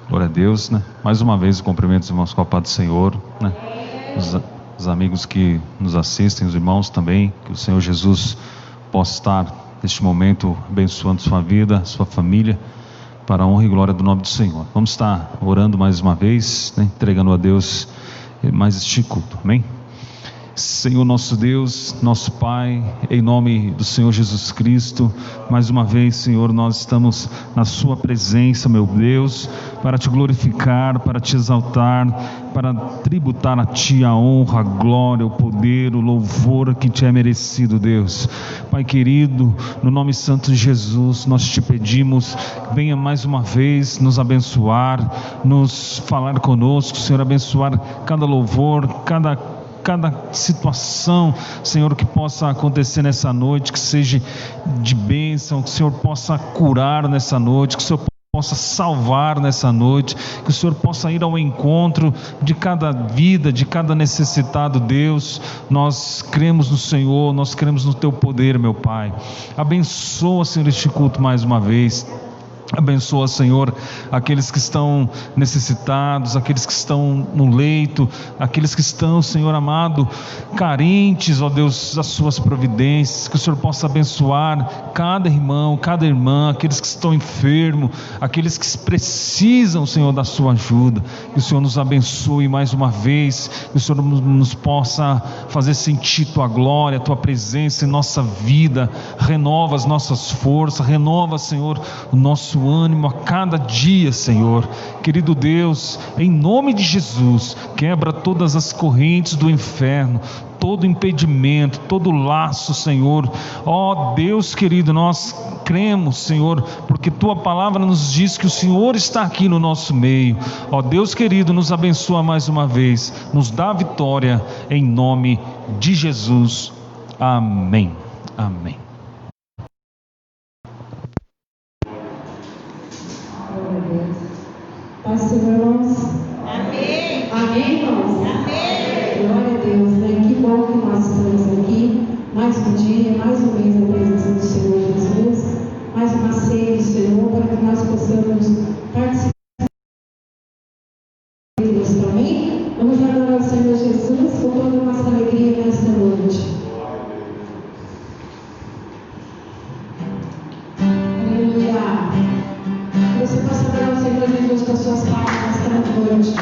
Glória a Deus, né? Mais uma vez, cumprimento os irmãos com a paz do Senhor, né? Os amigos que nos assistem, os irmãos também, que o Senhor Jesus possa estar neste momento abençoando sua vida, sua família, para a honra e glória do nome do Senhor. Vamos estar orando mais uma vez, né? Entregando a Deus mais este culto, amém? Senhor nosso Deus, nosso Pai, em nome do Senhor Jesus Cristo, mais uma vez, Senhor, nós estamos na Sua presença, meu Deus, para Te glorificar, para Te exaltar, para tributar a Ti a honra, a glória, o poder, o louvor que Te é merecido, Deus. Pai querido, no nome santo de Jesus, nós Te pedimos, venha mais uma vez nos abençoar, nos falar conosco, Senhor, abençoar cada louvor, cada situação, Senhor, que possa acontecer nessa noite, que seja de bênção, que o Senhor possa curar nessa noite, que o Senhor possa salvar nessa noite, que o Senhor possa ir ao encontro de cada vida, de cada necessitado. Deus, nós cremos no Senhor, nós cremos no Teu poder, meu Pai. Abençoa, Senhor, este culto mais uma vez. Abençoa, Senhor, aqueles que estão necessitados, aqueles que estão no leito, aqueles que estão, Senhor amado, carentes, ó Deus, das suas providências. Que o Senhor possa abençoar cada irmão, cada irmã, aqueles que estão enfermos, aqueles que precisam, Senhor, da sua ajuda. Que o Senhor nos abençoe mais uma vez, que o Senhor nos possa fazer sentir Tua glória, Tua presença em nossa vida. Renova as nossas forças, renova, Senhor, o nosso ânimo a cada dia, Senhor. Querido Deus, em nome de Jesus, quebra todas as correntes do inferno, todo impedimento, todo laço, Senhor. Ó Deus querido, nós cremos, Senhor, porque Tua palavra nos diz que o Senhor está aqui no nosso meio. Ó Deus querido, nos abençoa mais uma vez, nos dá vitória, em nome de Jesus. Amém. Amém. Paz, Senhor, irmãos. Amém. Amém, irmãos. Amém. Glória a Deus, né? Que bom que nós estamos aqui. Mais um dia, mais um mês na presença do Senhor Jesus. Mais uma ceia do Senhor, para que nós possamos participar disso também. Vamos adorar o Senhor Jesus com toda a nossa alegria nesta noite. Aleluia. Você possa adorar o Senhor Jesus com as suas palmas nesta noite.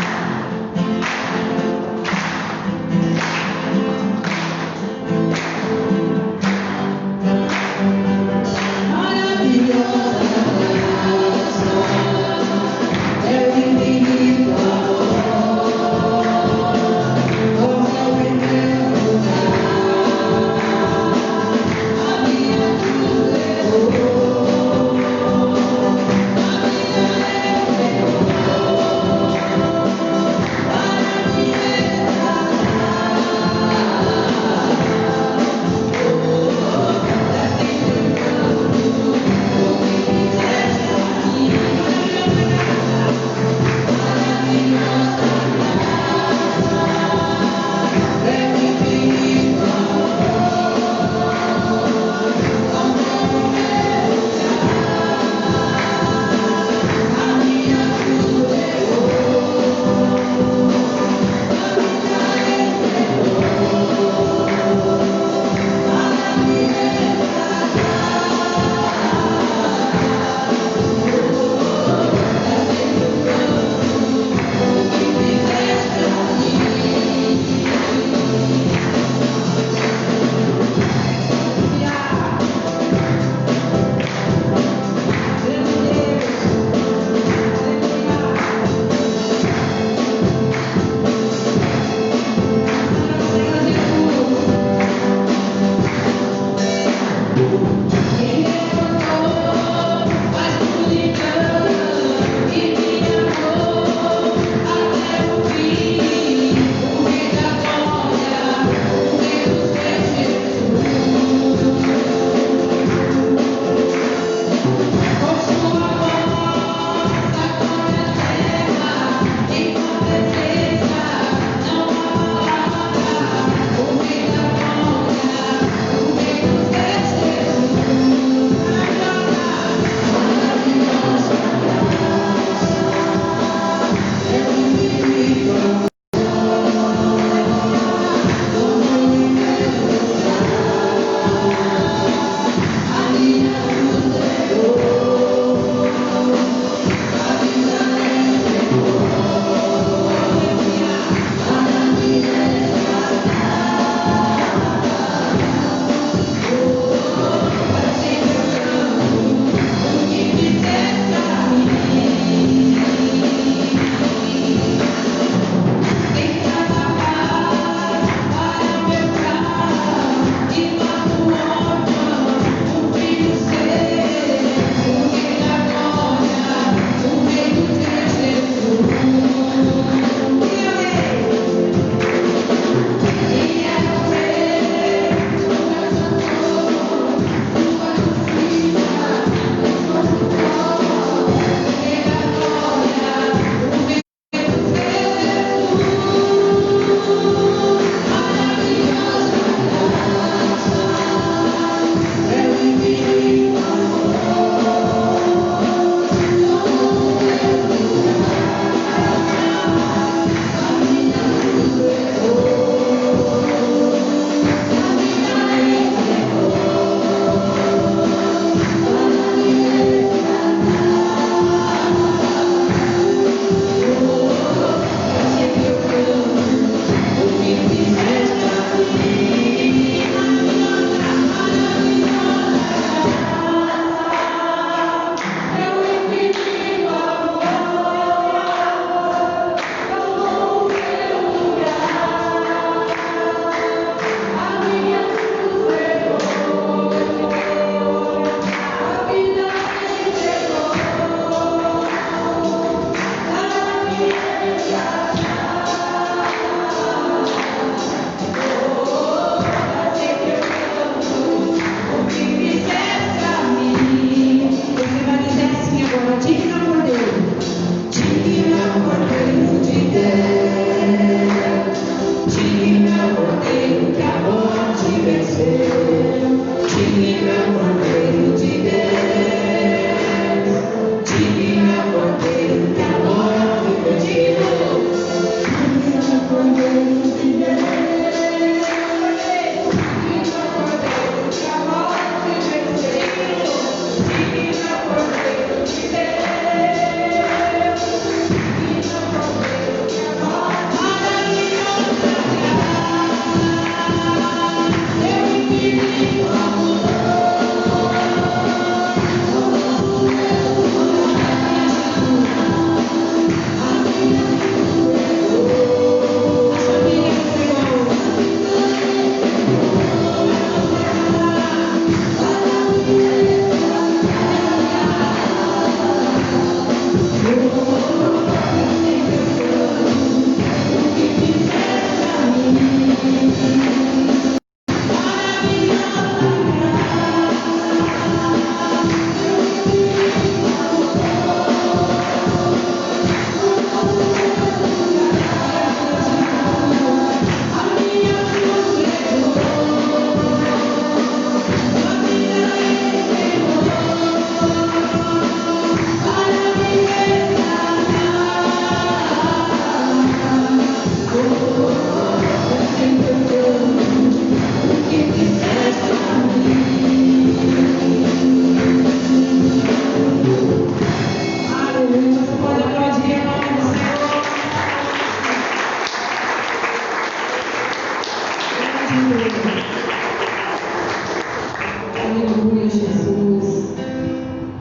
Aleluia, Jesus.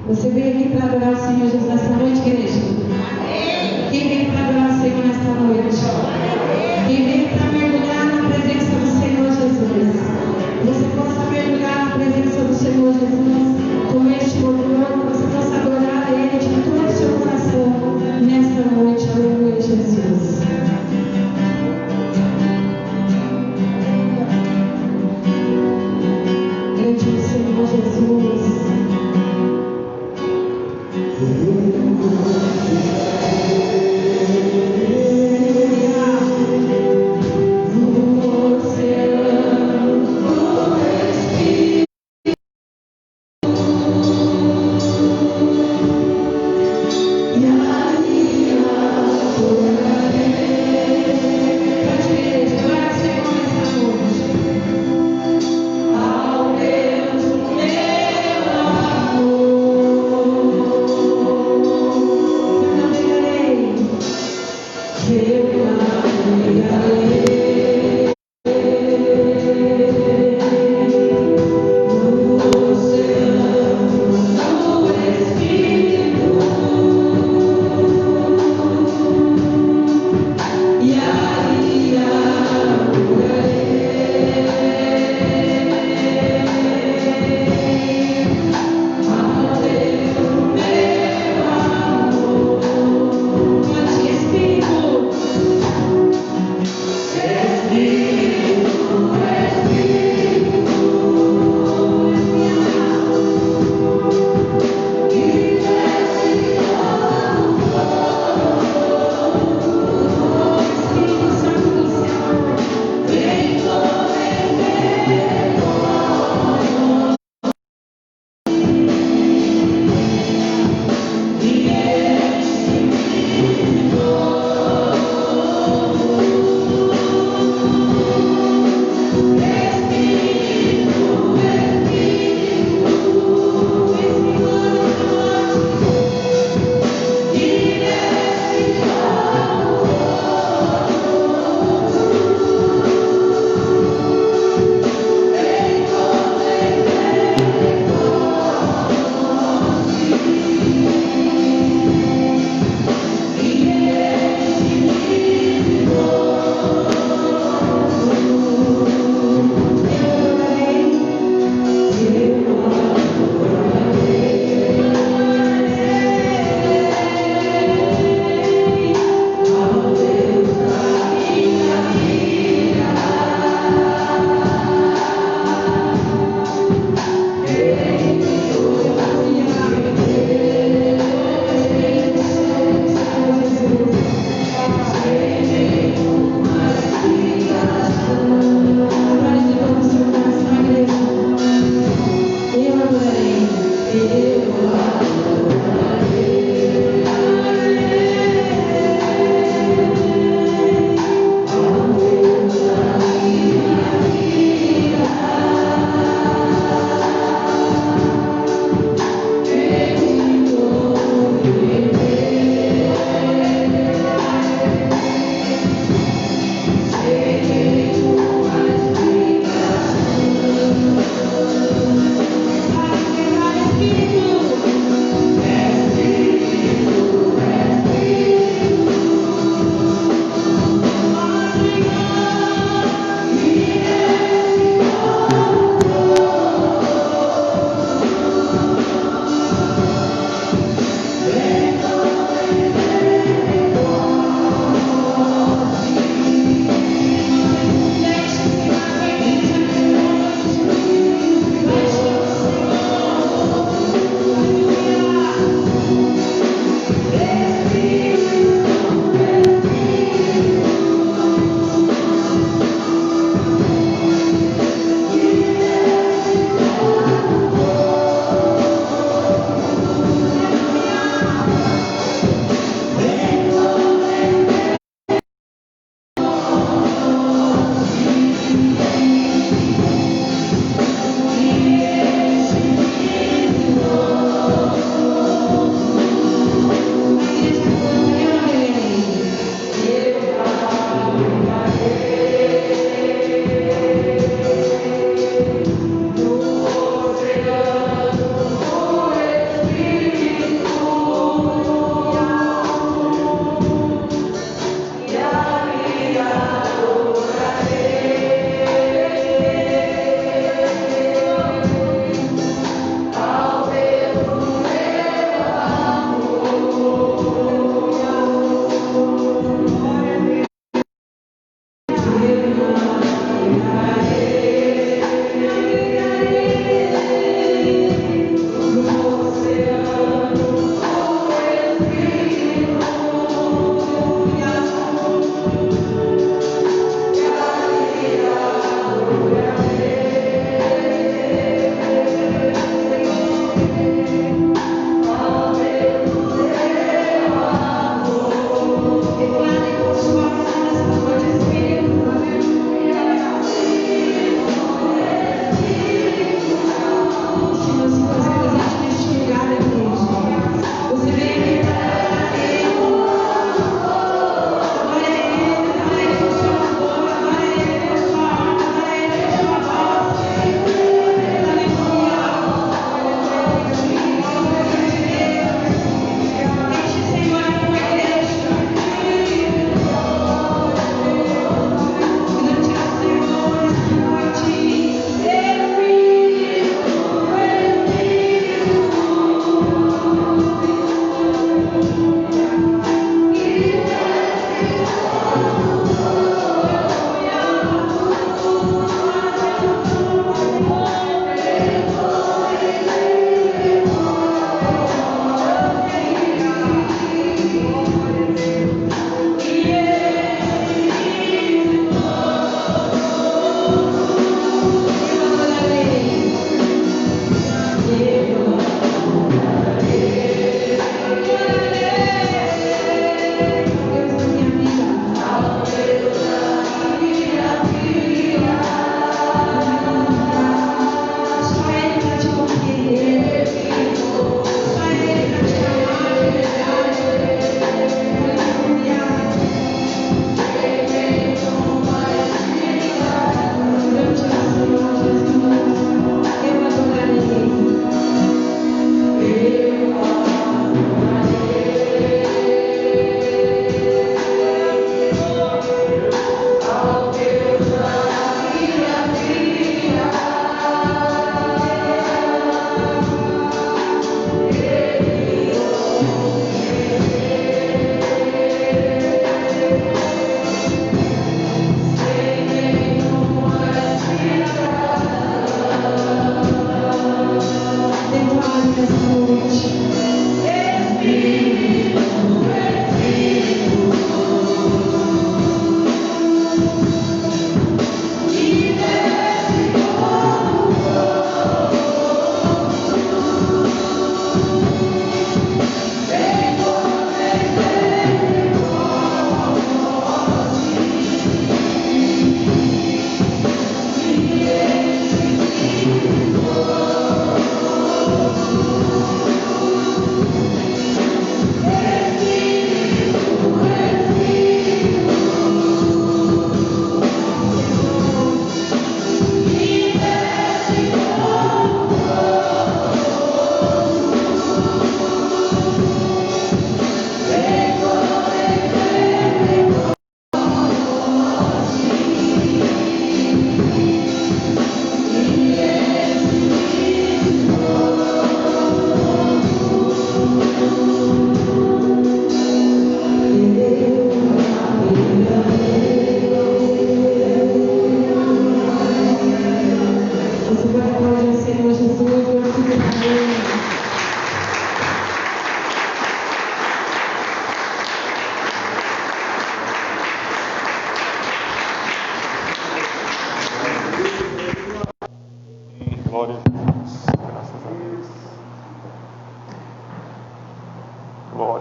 Você veio aqui para adorar o Senhor Jesus nessa noite, igreja? Quem veio para adorar o Senhor nesta noite? Quem veio para mergulhar na presença do Senhor Jesus? Você possa mergulhar na presença do Senhor Jesus com este louvor, você possa adorar a Ele de todo o seu coração nesta noite. Aleluia, Jesus. Grande o Senhor Jesus.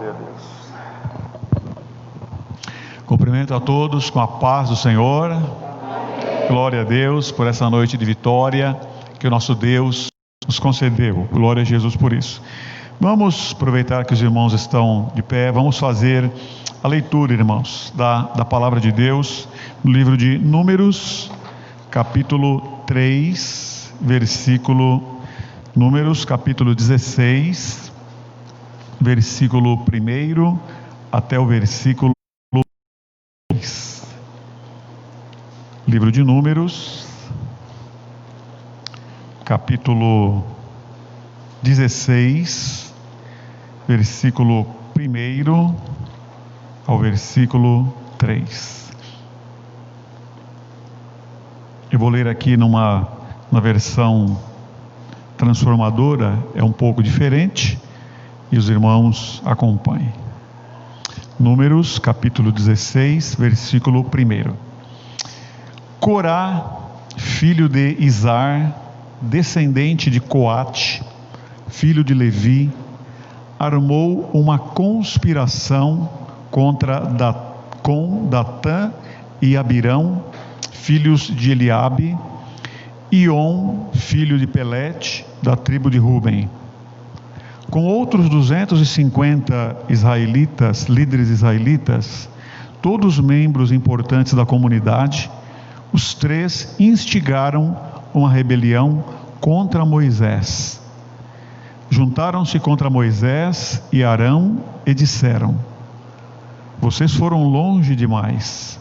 Glória a Deus. Cumprimento a todos com a paz do Senhor. Glória a Deus por essa noite de vitória que o nosso Deus nos concedeu. Glória a Jesus por isso. Vamos aproveitar que os irmãos estão de pé. Vamos fazer a leitura, irmãos, da palavra de Deus no livro de Números, capítulo 3, Números, capítulo 16, versículo 1 até o versículo 2. Livro de Números, capítulo 16, versículo 1 ao versículo 3. Eu vou ler aqui na versão transformadora, é um pouco diferente, e os irmãos acompanhem. Números, capítulo 16, versículo 1. Corá, filho de Izar, descendente de Coate, filho de Levi, armou uma conspiração com Datã e Abirão, filhos de Eliabe, e On, filho de Pelete, da tribo de Ruben. Com outros 250 israelitas, líderes israelitas, todos membros importantes da comunidade, os três instigaram uma rebelião contra Moisés. Juntaram-se contra Moisés e Arão e disseram: vocês foram longe demais.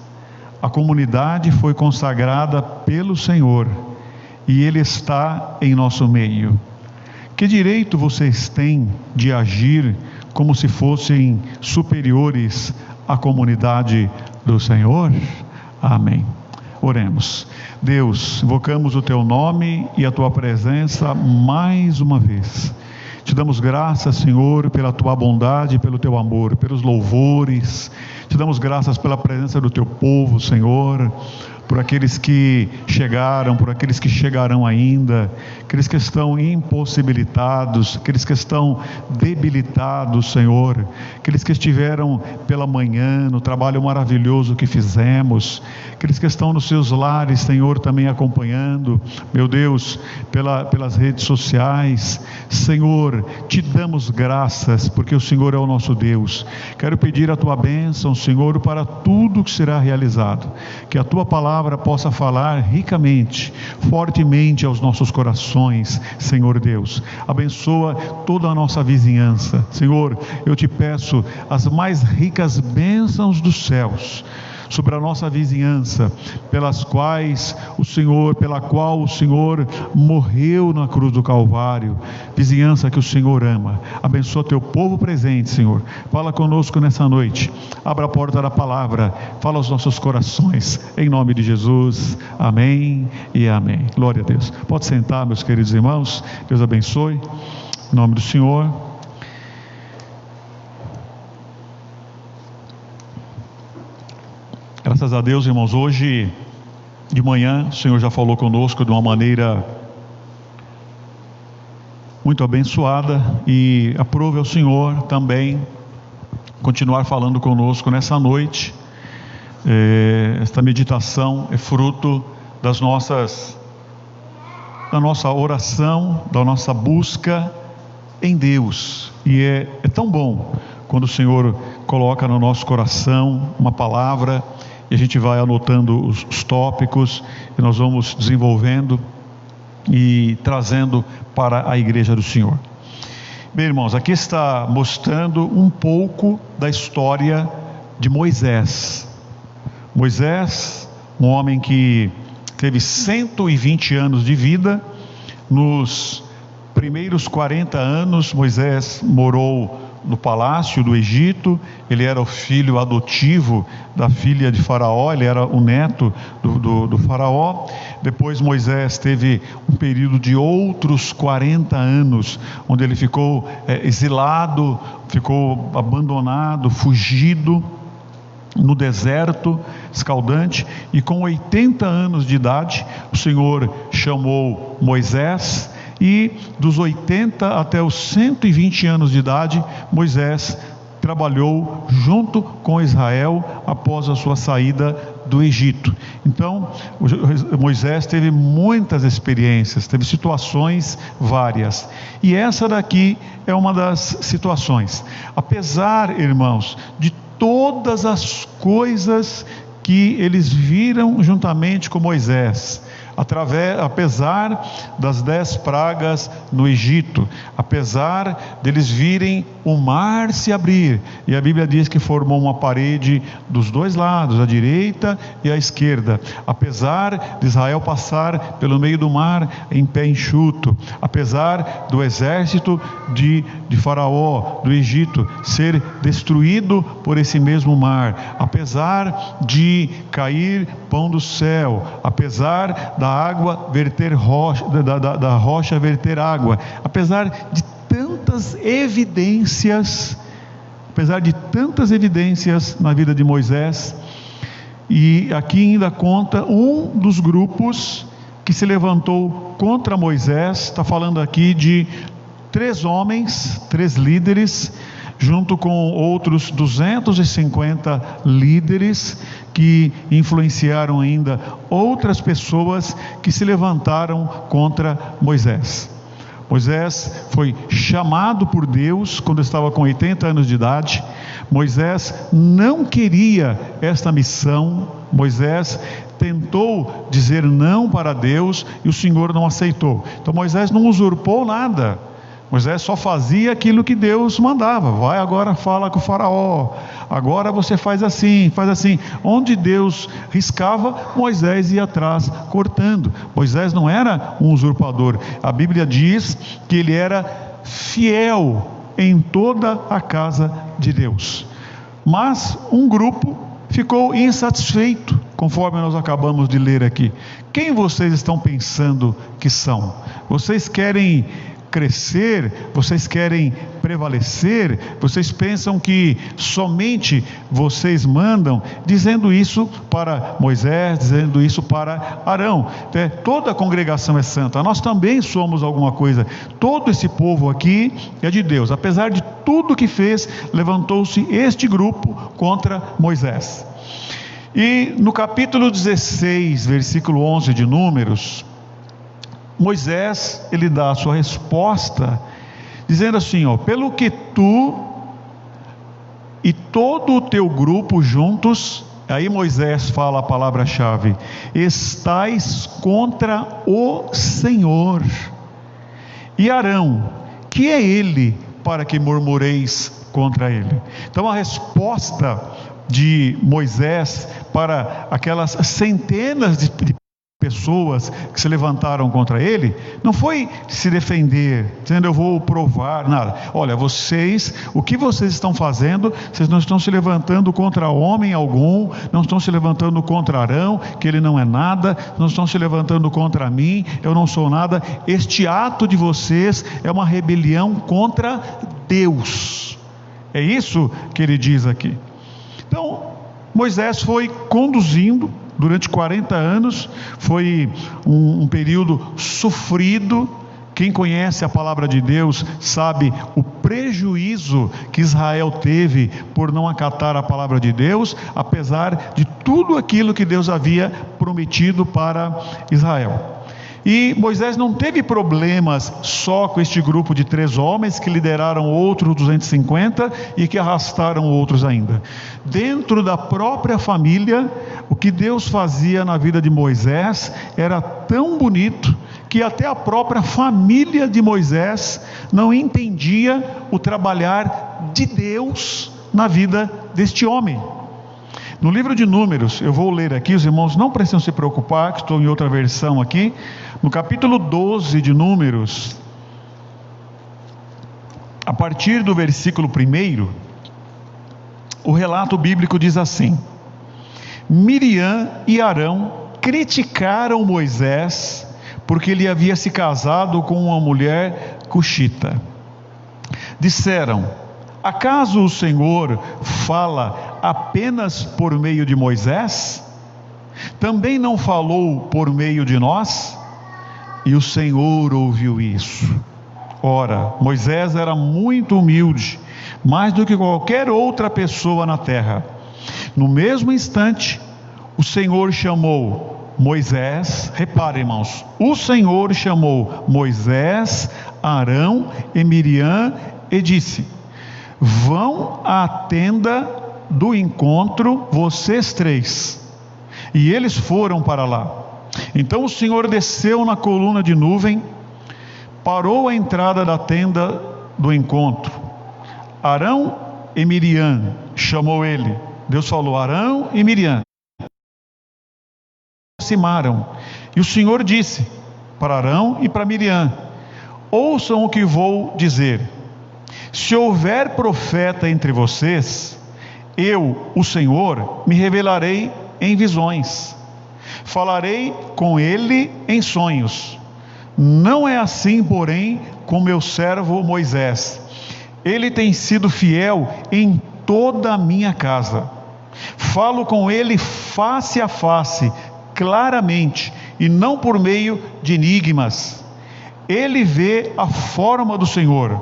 A comunidade foi consagrada pelo Senhor e Ele está em nosso meio. Que direito vocês têm de agir como se fossem superiores à comunidade do Senhor? Amém. Oremos. Deus, invocamos o Teu nome e a Tua presença mais uma vez. Te damos graças, Senhor, pela Tua bondade, pelo Teu amor, pelos louvores. Te damos graças pela presença do Teu povo, Senhor, por aqueles que chegaram, por aqueles que chegarão ainda, aqueles que estão impossibilitados, aqueles que estão debilitados, Senhor, aqueles que estiveram pela manhã no trabalho maravilhoso que fizemos, aqueles que estão nos seus lares, Senhor, também acompanhando, meu Deus, pelas redes sociais. Senhor, te damos graças, porque o Senhor é o nosso Deus. Quero pedir a Tua bênção, Senhor, para tudo que será realizado, que a Tua palavra possa falar ricamente, fortemente aos nossos corações, Senhor Deus. Abençoa toda a nossa vizinhança, Senhor. Eu te peço as mais ricas bênçãos dos céus sobre a nossa vizinhança, pela qual o Senhor morreu na cruz do Calvário, vizinhança que o Senhor ama. Abençoa Teu povo presente, Senhor. Fala conosco nessa noite, abra a porta da palavra, fala aos nossos corações, em nome de Jesus, amém e amém. Glória a Deus. Pode sentar, meus queridos irmãos, Deus abençoe, em nome do Senhor. Graças a Deus, irmãos, hoje de manhã o Senhor já falou conosco de uma maneira muito abençoada, e aprove ao Senhor também continuar falando conosco nessa noite. Esta meditação é fruto da nossa oração, da nossa busca em Deus, e é tão bom quando o Senhor coloca no nosso coração uma palavra, e a gente vai anotando os tópicos, e nós vamos desenvolvendo e trazendo para a igreja do Senhor. Bem, irmãos, aqui está mostrando um pouco da história de Moisés. Moisés, um homem que teve 120 anos de vida. Nos primeiros 40 anos, Moisés morou no palácio do Egito. Ele era o filho adotivo da filha de Faraó, ele era o neto do Faraó. Depois Moisés teve um período de outros 40 anos, onde ele ficou exilado, ficou abandonado, fugido no deserto escaldante, e com 80 anos de idade, o Senhor chamou Moisés, e dos 80 até os 120 anos de idade, Moisés trabalhou junto com Israel após a sua saída do Egito. Então, Moisés teve muitas experiências, teve situações várias. E essa daqui é uma das situações. Apesar, irmãos, de todas as coisas que eles viram juntamente com Moisés, apesar das 10 pragas no Egito, apesar deles virem o mar se abrir, e a Bíblia diz que formou uma parede dos dois lados, a direita e a esquerda, apesar de Israel passar pelo meio do mar em pé enxuto, apesar do exército de Faraó, do Egito, ser destruído por esse mesmo mar, apesar de cair pão do céu, apesar da água verter rocha, da rocha verter água, apesar de tantas evidências na vida de Moisés, e aqui ainda conta um dos grupos que se levantou contra Moisés. Está falando aqui de 3 homens, 3 líderes, junto com outros 250 líderes que influenciaram ainda outras pessoas que se levantaram contra Moisés. Moisés foi chamado por Deus quando estava com 80 anos de idade. Moisés não queria esta missão. Moisés tentou dizer não para Deus e o Senhor não aceitou. Então Moisés não usurpou nada. Moisés só fazia aquilo que Deus mandava. Vai agora, fala com o faraó. Agora você faz assim, faz assim. Onde Deus riscava, Moisés ia atrás cortando. Moisés não era um usurpador. A Bíblia diz que ele era fiel em toda a casa de Deus. Mas um grupo ficou insatisfeito, conforme nós acabamos de ler aqui. Quem vocês estão pensando que são? Vocês querem crescer, vocês querem prevalecer, vocês pensam que somente vocês mandam, dizendo isso para Moisés, dizendo isso para Arão. Toda a congregação é santa, nós também somos alguma coisa, todo esse povo aqui é de Deus. Apesar de tudo que fez, levantou-se este grupo contra Moisés. E no capítulo 16, versículo 11 de Números, Moisés, ele dá a sua resposta, dizendo assim, pelo que tu e todo o teu grupo juntos, aí Moisés fala a palavra-chave, estais contra o Senhor, e Arão, que é ele, para que murmureis contra ele. Então a resposta de Moisés para aquelas centenas de pessoas que se levantaram contra ele, não foi se defender, dizendo eu vou provar, nada. Olha, o que vocês estão fazendo, vocês não estão se levantando contra homem algum, não estão se levantando contra Arão, que ele não é nada, não estão se levantando contra mim, eu não sou nada. Este ato de vocês é uma rebelião contra Deus. É isso que ele diz aqui. Então, Moisés foi conduzindo durante 40 anos, foi um período sofrido. Quem conhece a palavra de Deus sabe o prejuízo que Israel teve por não acatar a palavra de Deus, apesar de tudo aquilo que Deus havia prometido para Israel. E Moisés não teve problemas só com este grupo de 3 homens que lideraram outros 250 e que arrastaram outros ainda. Dentro da própria família, o que Deus fazia na vida de Moisés era tão bonito que até a própria família de Moisés não entendia o trabalhar de Deus na vida deste homem. No livro de Números, eu vou ler aqui, os irmãos não precisam se preocupar, que estou em outra versão aqui, no capítulo 12 de Números, a partir do versículo 1, o relato bíblico diz assim: Miriam e Arão criticaram Moisés, porque ele havia se casado com uma mulher cuxita. Disseram: acaso o Senhor fala apenas por meio de Moisés? Também não falou por meio de nós? E o Senhor ouviu isso. Ora, Moisés era muito humilde mais do que qualquer outra pessoa na terra. No mesmo instante, o Senhor chamou Moisés, repare, irmãos, o Senhor chamou Moisés, Arão e Miriam e disse: vão à tenda do encontro, vocês três. E eles foram para lá. Então o Senhor desceu na coluna de nuvem, parou à entrada da tenda do encontro. Arão e Miriam, chamou ele. Deus falou: Arão e Miriam. Aproximaram. E o Senhor disse para Arão e para Miriam: ouçam o que vou dizer. Se houver profeta entre vocês, eu, o Senhor, me revelarei em visões. Falarei com ele em sonhos. Não é assim, porém, com meu servo Moisés. Ele tem sido fiel em toda a minha casa. Falo com ele face a face, claramente, e não por meio de enigmas. Ele vê a forma do Senhor.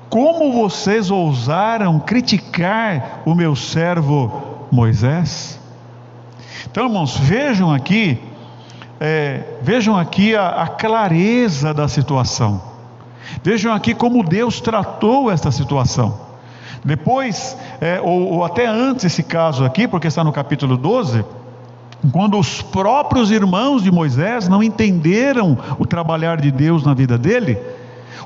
Como vocês ousaram criticar o meu servo Moisés? Então, irmãos, vejam aqui a clareza da situação. Vejam aqui como Deus tratou esta situação. Depois, ou até antes esse caso aqui, porque está no capítulo 12, quando os próprios irmãos de Moisés não entenderam o trabalhar de Deus na vida dele,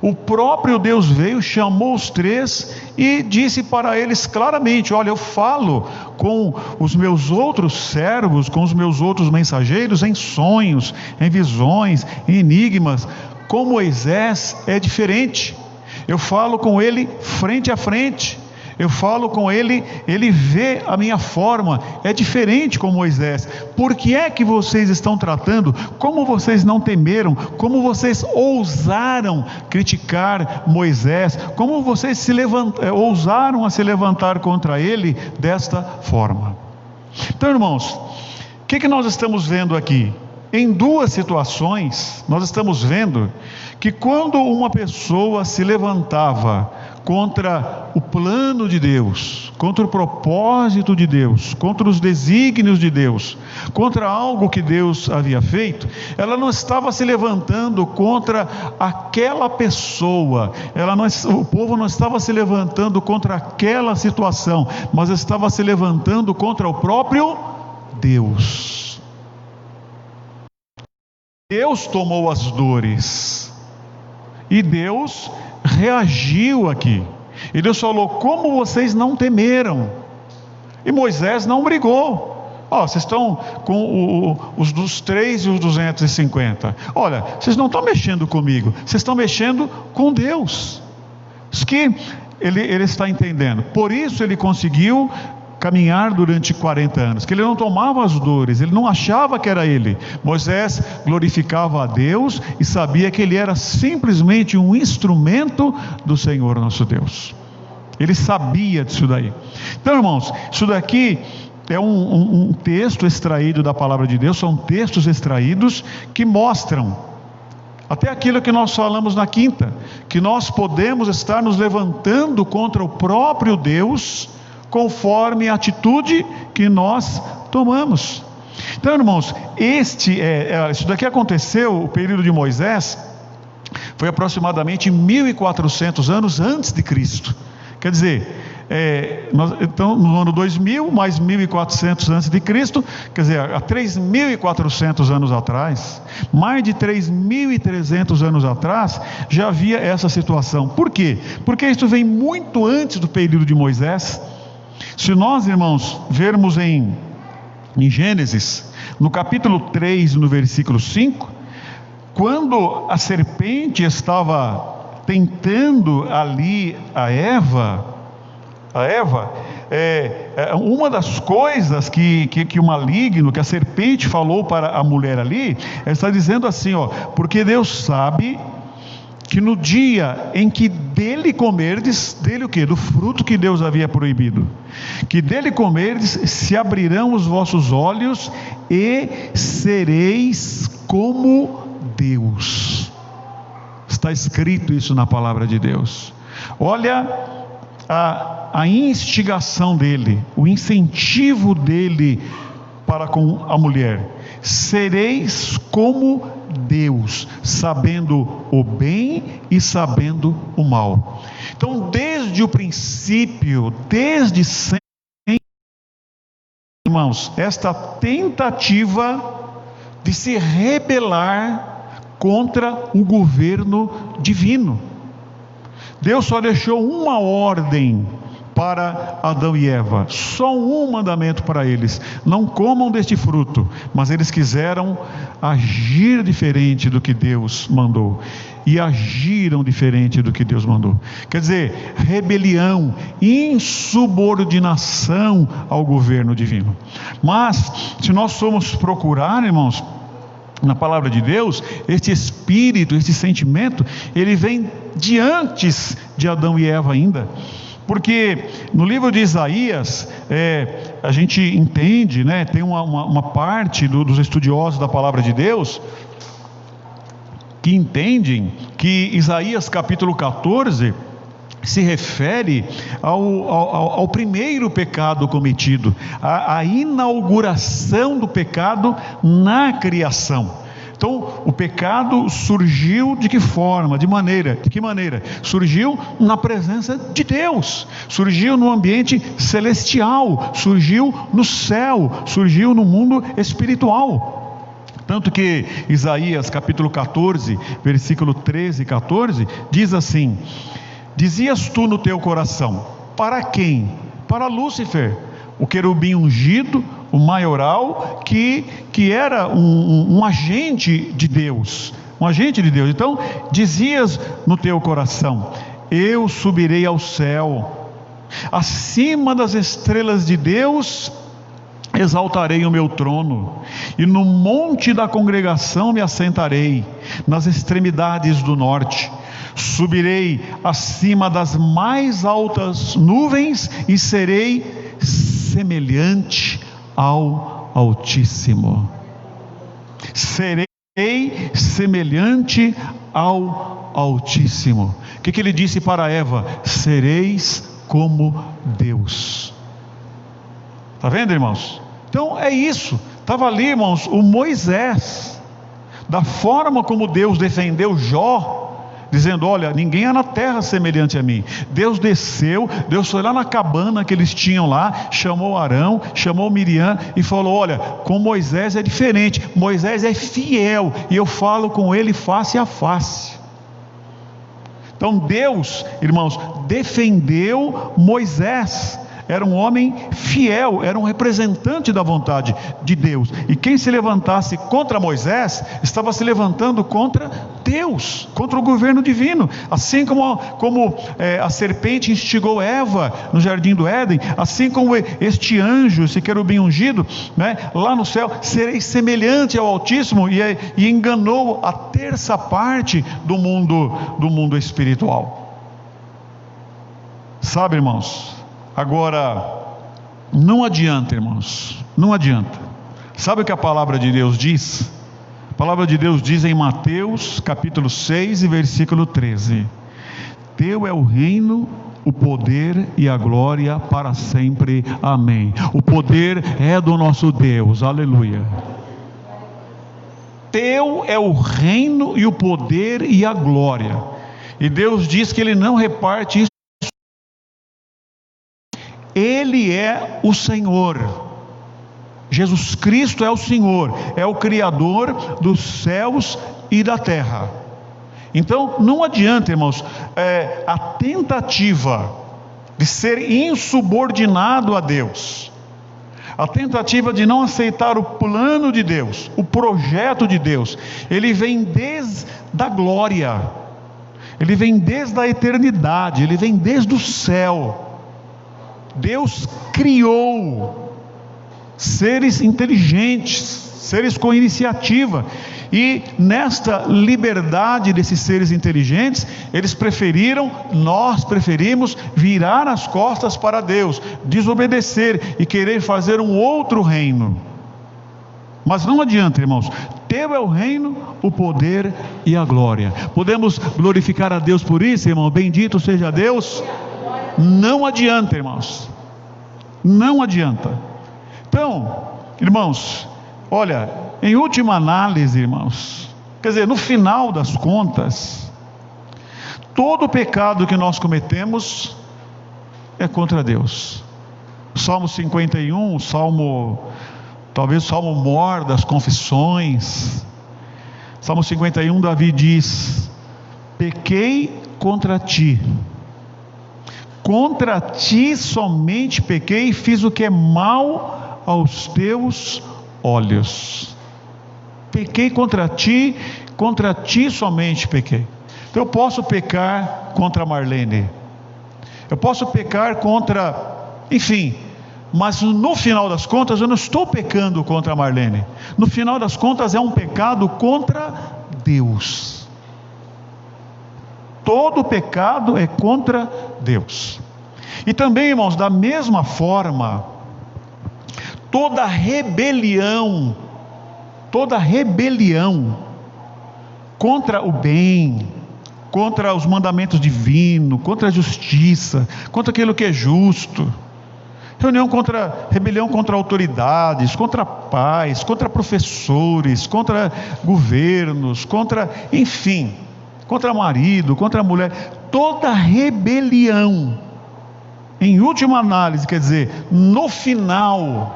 o próprio Deus veio, chamou os três e disse para eles claramente: olha, eu falo com os meus outros servos, com os meus outros mensageiros em sonhos, em visões, em enigmas. Com Moisés é diferente. Eu falo com ele frente a frente. Eu falo com ele, ele vê a minha forma. É diferente com Moisés. Por que é que vocês estão tratando? Como vocês não temeram? Como vocês ousaram criticar Moisés? Como vocês ousaram a se levantar contra ele desta forma? Então, irmãos, o que nós estamos vendo aqui? Em duas situações, nós estamos vendo que quando uma pessoa se levantava contra o plano de Deus, contra o propósito de Deus, contra os desígnios de Deus, contra algo que Deus havia feito, ela não estava se levantando contra aquela pessoa, o povo não estava se levantando contra aquela situação, mas estava se levantando contra o próprio Deus. Deus tomou as dores e Deus reagiu aqui. E Deus falou: como vocês não temeram? E Moisés não brigou. Vocês estão com os dos 3 e os 250. Olha, vocês não estão mexendo comigo, vocês estão mexendo com Deus. Isso que ele está entendendo. Por isso ele conseguiu caminhar durante 40 anos, que ele não tomava as dores, ele não achava que era ele. Moisés glorificava a Deus e sabia que ele era simplesmente um instrumento do Senhor nosso Deus. Ele sabia disso daí. Então, irmãos, isso daqui é um texto extraído da palavra de Deus, são textos extraídos que mostram até aquilo que nós falamos na quinta, que nós podemos estar nos levantando contra o próprio Deus, conforme a atitude que nós tomamos. Então, irmãos, isso daqui aconteceu, o período de Moisés foi aproximadamente 1400 anos antes de Cristo. Quer dizer, então no ano 2000 mais 1400 antes de Cristo, quer dizer, há 3400 anos atrás, mais de 3300 anos atrás, já havia essa situação. Por quê? Porque isso vem muito antes do período de Moisés. Se nós, irmãos, vermos em Gênesis, no capítulo 3, no versículo 5, quando a serpente estava tentando ali a Eva, uma das coisas que o maligno, que a serpente falou para a mulher ali, ela está dizendo assim, porque Deus sabe que no dia em que dele comerdes, dele o quê? Do fruto que Deus havia proibido, que dele comerdes, se abrirão os vossos olhos e sereis como Deus. Está escrito isso na palavra de Deus. Olha a instigação dele, o incentivo dele para com a mulher: sereis como Deus, sabendo o bem e sabendo o mal. Então, desde o princípio, desde sempre, irmãos, esta tentativa de se rebelar contra o governo divino. Deus só deixou uma ordem para Adão e Eva, só um mandamento para eles: não comam deste fruto. Mas eles quiseram agir diferente do que Deus mandou, e agiram diferente do que Deus mandou. Quer dizer, rebelião, insubordinação ao governo divino. Mas se nós formos procurar, irmãos, na palavra de Deus, este espírito, este sentimento, ele vem de antes de Adão e Eva ainda. Porque no livro de Isaías, a gente entende, né, tem uma parte dos estudiosos da palavra de Deus que entendem que Isaías capítulo 14 se refere ao primeiro pecado cometido, a inauguração do pecado na criação. Então, o pecado surgiu de que forma? De que maneira? Surgiu na presença de Deus, surgiu no ambiente celestial, surgiu no céu, surgiu no mundo espiritual. Tanto que Isaías capítulo 14, versículo 13 e 14, diz assim: dizias tu no teu coração: para quem? Para Lúcifer, o querubim ungido, o maioral, que era um agente de Deus, Então, dizias no teu coração: eu subirei ao céu, acima das estrelas de Deus exaltarei o meu trono, e no monte da congregação me assentarei, nas extremidades do norte. Subirei acima das mais altas nuvens e serei semelhante ao Altíssimo. Serei semelhante ao Altíssimo. O que ele disse para Eva? Sereis como Deus. Está vendo, irmãos? Então é isso. Estava ali, irmãos, o Moisés, da forma como Deus defendeu Jó, dizendo: olha, ninguém há na terra semelhante a mim. Deus desceu, Deus foi lá na cabana que eles tinham lá, chamou Arão, chamou Miriam e falou: olha, com Moisés é diferente, Moisés é fiel, e eu falo com ele face a face. Então Deus, irmãos, defendeu Moisés. Era um homem fiel, era um representante da vontade de Deus. E quem se levantasse contra Moisés, estava se levantando contra Deus, contra o governo divino. Assim como a serpente instigou Eva no jardim do Éden, assim como este anjo, esse querubim ungido, né, lá no céu: serei semelhante ao Altíssimo, e enganou a terça parte do mundo espiritual. Sabe, irmãos? Agora, não adianta, irmãos, não adianta. Sabe o que a palavra de Deus diz? A palavra de Deus diz em Mateus capítulo 6 e versículo 13: teu é o reino, o poder e a glória para sempre, amém. O poder é do nosso Deus, aleluia. Teu é o reino e o poder e a glória. E Deus diz que Ele não reparte isso. Ele é o Senhor. Jesus Cristo é o Senhor, é o Criador dos céus e da terra. Então não adianta, irmãos, a tentativa de ser insubordinado a Deus, a tentativa de não aceitar o plano de Deus, o projeto de Deus, ele vem desde a glória, ele vem desde a eternidade, ele vem desde o céu. Deus criou seres inteligentes, seres com iniciativa, e nesta liberdade desses seres inteligentes, nós preferimos virar as costas para Deus, desobedecer e querer fazer um outro reino. Mas não adianta, irmãos, teu é o reino, o poder e a glória. Podemos glorificar a Deus por isso, irmão? Bendito seja Deus. Não adianta, irmãos. Não adianta. Então, irmãos, olha, em última análise, irmãos, quer dizer, no final das contas, todo pecado que nós cometemos é contra Deus. Salmo 51, talvez o salmo maior das confissões. Salmo 51, Davi diz: pequei contra ti somente pequei e fiz o que é mal aos teus olhos. Pequei contra ti somente pequei. Então eu posso pecar contra Marlene, eu posso pecar contra, enfim, mas no final das contas eu não estou pecando contra Marlene. No final das contas é um pecado contra Deus. Todo pecado é contra Deus. E também, irmãos, da mesma forma, toda rebelião contra o bem, contra os mandamentos divinos, contra a justiça, contra aquilo que é justo, rebelião contra autoridades, contra pais, contra professores, contra governos, enfim, contra marido, contra mulher, toda rebelião, em última análise, quer dizer, no final,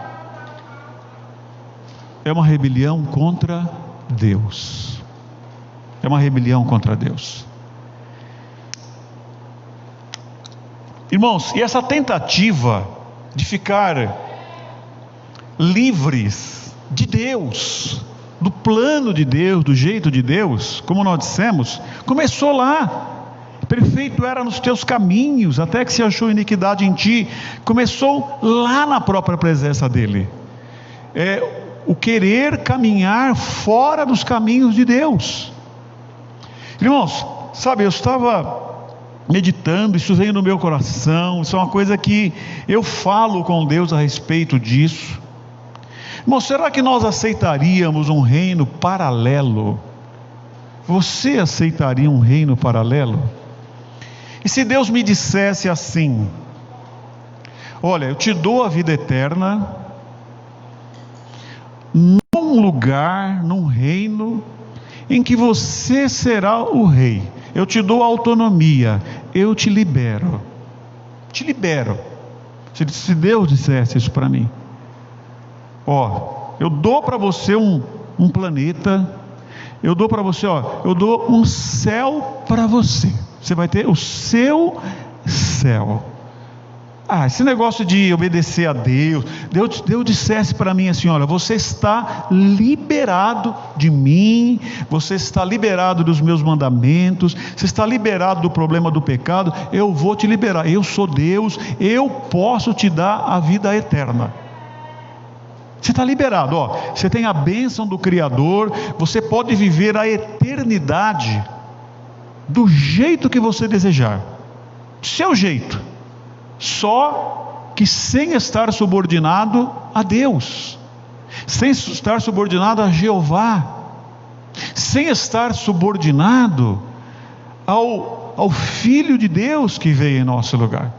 é uma rebelião contra Deus. É uma rebelião contra Deus. Irmãos, e essa tentativa de ficar livres de Deus, do plano de Deus, do jeito de Deus, como nós dissemos, começou lá. Perfeito era nos teus caminhos, até que se achou iniquidade em ti. Começou lá na própria presença dele. É o querer caminhar fora dos caminhos de Deus. Irmãos, sabe, eu estava meditando, isso veio no meu coração, isso é uma coisa que eu falo com Deus a respeito disso. Irmão, será que nós aceitaríamos um reino paralelo? Você aceitaria um reino paralelo? E se Deus me dissesse assim: olha, eu te dou a vida eterna, num lugar, num reino, em que você será o rei, eu te dou autonomia, eu te libero. Se Deus dissesse isso para mim, eu dou para você um planeta, eu dou para você, eu dou um céu para você, você vai ter o seu céu. Esse negócio de obedecer a Deus, Deus dissesse para mim assim: olha, você está liberado de mim, você está liberado dos meus mandamentos, você está liberado do problema do pecado, eu vou te liberar, eu sou Deus, eu posso te dar a vida eterna. Você está liberado, você tem a bênção do Criador, você pode viver a eternidade do jeito que você desejar, do seu jeito, só que sem estar subordinado a Deus, sem estar subordinado a Jeová, sem estar subordinado ao Filho de Deus que veio em nosso lugar.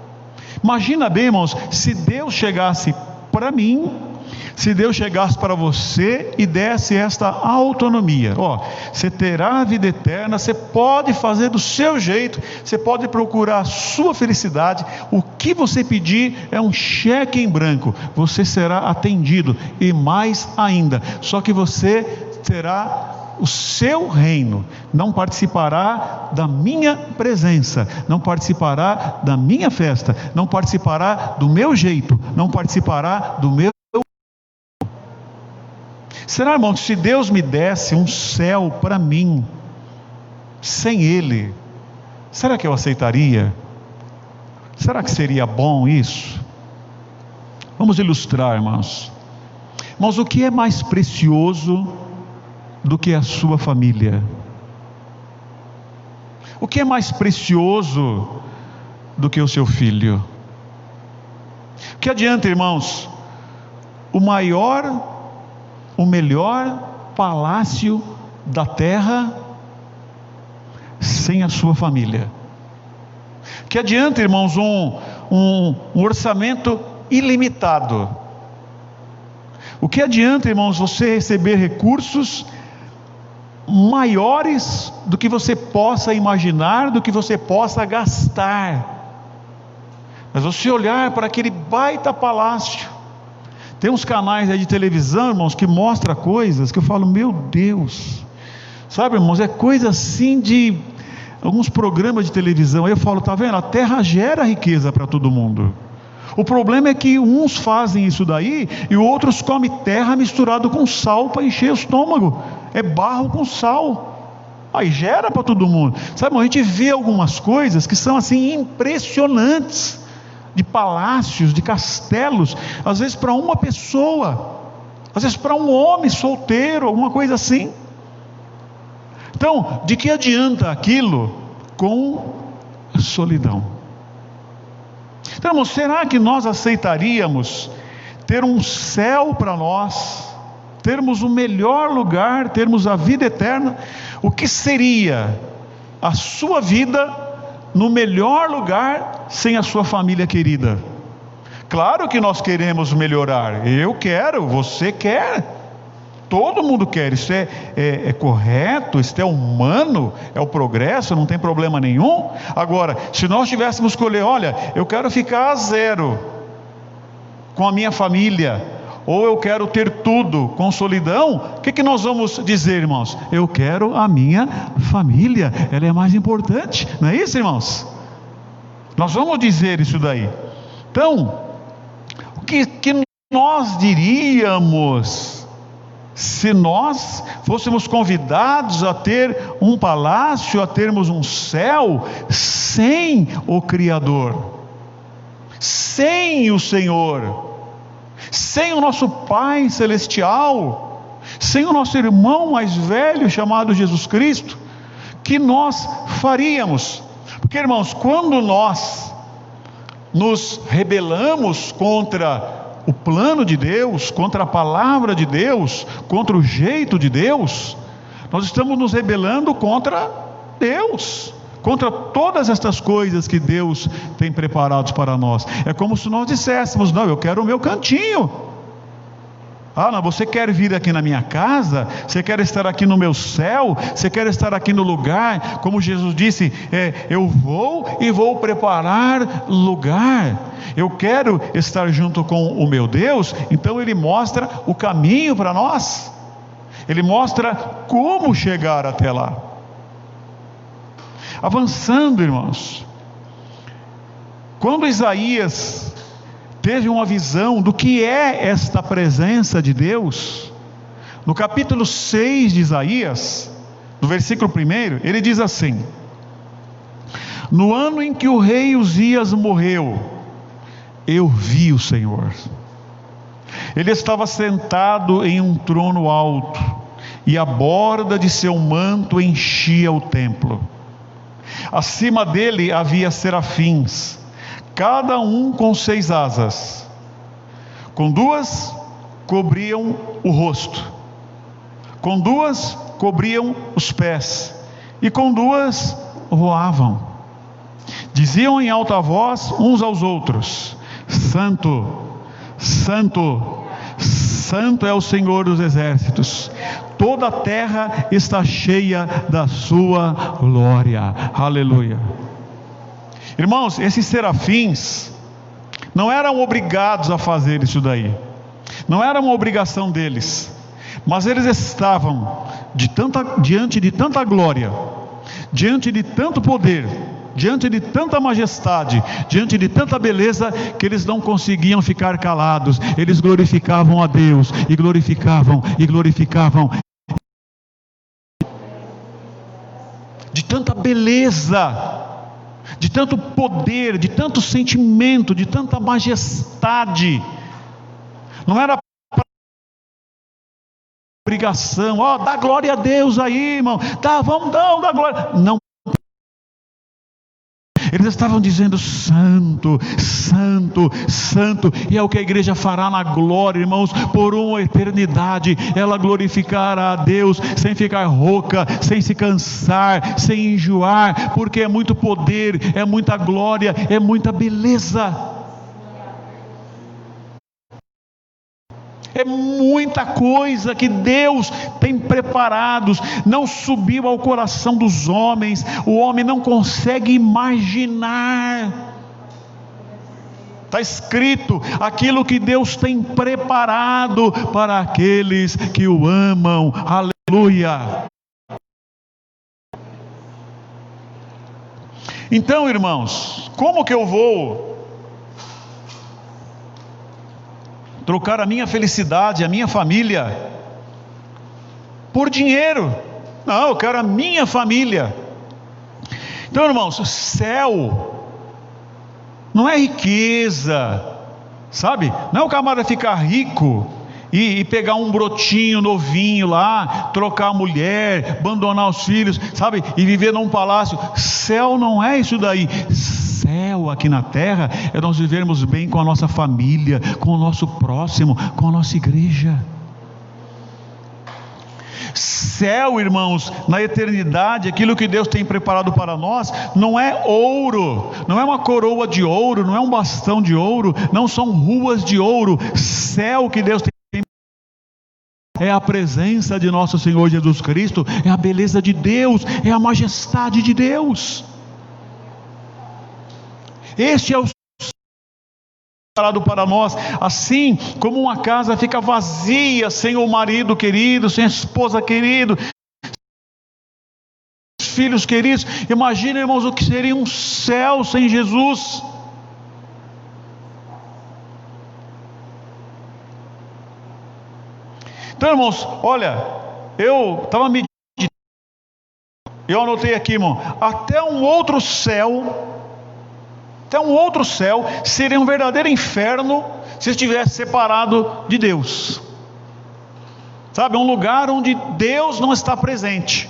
Imagina bem, irmãos, se Deus chegasse para mim, se Deus chegasse para você e desse esta autonomia: você terá a vida eterna, você pode fazer do seu jeito, você pode procurar a sua felicidade, o que você pedir é um cheque em branco, você será atendido, e mais ainda, só que você terá o seu reino, não participará da minha presença, não participará da minha festa, não participará do meu jeito, não participará do meu. Será, irmão, que se Deus me desse um céu para mim, sem Ele, será que eu aceitaria? Será que seria bom isso? Vamos ilustrar, irmãos. Irmãos, o que é mais precioso do que a sua família? O que é mais precioso do que o seu filho? O que adianta, irmãos, o melhor palácio da terra sem a sua família? Que adianta, irmãos, um orçamento ilimitado? O que adianta, irmãos, você receber recursos maiores do que você possa imaginar, do que você possa gastar? Mas você olhar para aquele baita palácio, tem uns canais aí de televisão, irmãos, que mostram coisas que eu falo, meu Deus, sabe, irmãos, é coisa assim de alguns programas de televisão. Aí eu falo, tá vendo? A terra gera riqueza para todo mundo. O problema é que uns fazem isso daí e outros comem terra misturado com sal para encher o estômago. É barro com sal. Aí gera para todo mundo. Sabe, irmão, a gente vê algumas coisas que são assim impressionantes, de palácios, de castelos, às vezes para uma pessoa, às vezes para um homem solteiro, alguma coisa assim. Então, de que adianta aquilo com a solidão? Então, irmãos, será que nós aceitaríamos ter um céu para nós, termos o melhor lugar, termos a vida eterna? O que seria a sua vida no melhor lugar sem a sua família querida? Claro que nós queremos melhorar, eu quero, você quer, todo mundo quer, isso é correto, isso é humano, é o progresso, não tem problema nenhum. Agora, se nós tivéssemos que escolher, olha, eu quero ficar a zero com a minha família, ou eu quero ter tudo com solidão, o que nós vamos dizer, irmãos? Eu quero a minha família, ela é mais importante, não é isso, irmãos? Nós vamos dizer isso daí. Então, o que nós diríamos se nós fôssemos convidados a ter um palácio, a termos um céu, sem o Criador, sem o Senhor, sem o nosso Pai Celestial, sem o nosso irmão mais velho chamado Jesus Cristo? Que nós faríamos? Porque, irmãos, quando nós nos rebelamos contra o plano de Deus, contra a palavra de Deus, contra o jeito de Deus, nós estamos nos rebelando contra Deus, contra todas estas coisas que Deus tem preparados para nós. É como se nós disséssemos, não, eu quero o meu cantinho. Ah, não, você quer vir aqui na minha casa? Você quer estar aqui no meu céu? Você quer estar aqui no lugar? Como Jesus disse, eu vou e vou preparar lugar. Eu quero estar junto com o meu Deus. Então Ele mostra o caminho para nós. Ele mostra como chegar até lá. Avançando, irmãos, quando Isaías teve uma visão do que é esta presença de Deus, no capítulo 6 de Isaías, no versículo 1, ele diz assim: no ano em que o rei Uzias morreu, eu vi o Senhor. Ele estava sentado em um trono alto, e a borda de seu manto enchia o templo. Acima dele havia serafins, cada um com 6 asas. Com 2 cobriam o rosto, com 2 cobriam os pés, e com 2 voavam. Diziam em alta voz uns aos outros: Santo, Santo, Santo é o Senhor dos exércitos, toda a terra está cheia da sua glória. Aleluia. Irmãos, esses serafins não eram obrigados a fazer isso daí, não era uma obrigação deles, mas eles estavam diante de tanta glória, diante de tanto poder, diante de tanta majestade, diante de tanta beleza, que eles não conseguiam ficar calados. Eles glorificavam a Deus, e glorificavam, e glorificavam. De tanta beleza, de tanto poder, de tanto sentimento, de tanta majestade. Não era obrigação, dá glória a Deus aí, irmão, vamos dar glória. Não. Eles estavam dizendo: santo, santo, santo. E é o que a igreja fará na glória, irmãos, por uma eternidade. Ela glorificará a Deus sem ficar rouca, sem se cansar, sem enjoar, porque é muito poder, é muita glória, é muita beleza. É muita coisa que Deus tem preparados. Não subiu ao coração dos homens. O homem não consegue imaginar. Está escrito: aquilo que Deus tem preparado para aqueles que o amam. Aleluia. Então, irmãos, como que eu vou trocar a minha felicidade, a minha família, por dinheiro? Não, eu quero a minha família. Então, irmãos, céu não é riqueza, sabe? Não é o camarada ficar rico e pegar um brotinho novinho lá, trocar a mulher, abandonar os filhos, sabe? E viver num palácio. Céu não é isso daí. Céu aqui na terra é nós vivermos bem com a nossa família, com o nosso próximo, com a nossa igreja. Céu, irmãos, na eternidade, aquilo que Deus tem preparado para nós, não é ouro, não é uma coroa de ouro, não é um bastão de ouro, não são ruas de ouro. Céu que Deus tem é a presença de nosso Senhor Jesus Cristo, é a beleza de Deus, é a majestade de Deus. Este é o preparado para nós. Assim como uma casa fica vazia sem o marido querido, sem a esposa querida, filhos queridos, imagina, irmãos, o que seria um céu sem Jesus. Então, irmãos, olha, eu estava meditando, eu anotei aqui, irmão, até um outro céu seria um verdadeiro inferno se estivesse separado de Deus, sabe, um lugar onde Deus não está presente.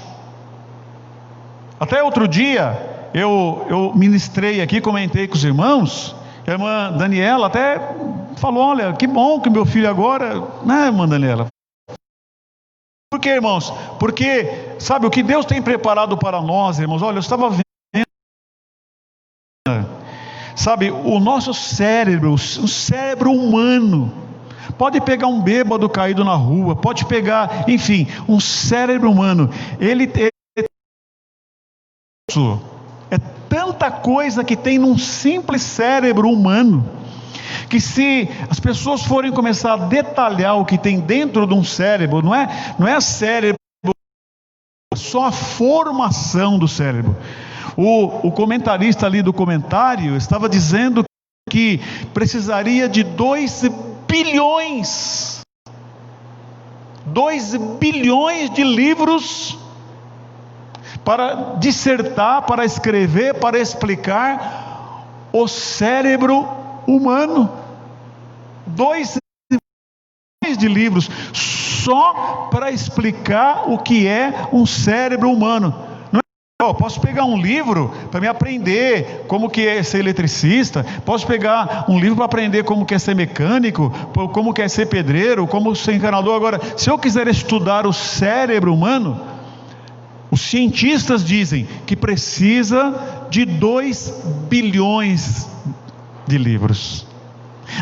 Até outro dia eu ministrei aqui, comentei com os irmãos, a irmã Daniela até falou: olha, que bom que meu filho agora, né, irmã Daniela? Por quê, irmãos? Porque, sabe, o que Deus tem preparado para nós, irmãos, olha, eu estava vendo, sabe, o nosso cérebro, o cérebro humano, pode pegar um bêbado caído na rua, pode pegar, enfim, um cérebro humano, é tanta coisa que tem num simples cérebro humano, que se as pessoas forem começar a detalhar o que tem dentro de um cérebro, não é cérebro, é só a formação do cérebro. O comentarista ali do comentário estava dizendo que precisaria de 2 bilhões de livros para dissertar, para escrever, para explicar o cérebro humano. 2 bilhões de livros só para explicar o que é um cérebro humano. Eu posso pegar um livro para me aprender como que é ser eletricista, posso pegar um livro para aprender como que é ser mecânico, como que é ser pedreiro, como ser encanador. Agora, se eu quiser estudar o cérebro humano, os cientistas dizem que precisa de 2 bilhões de livros.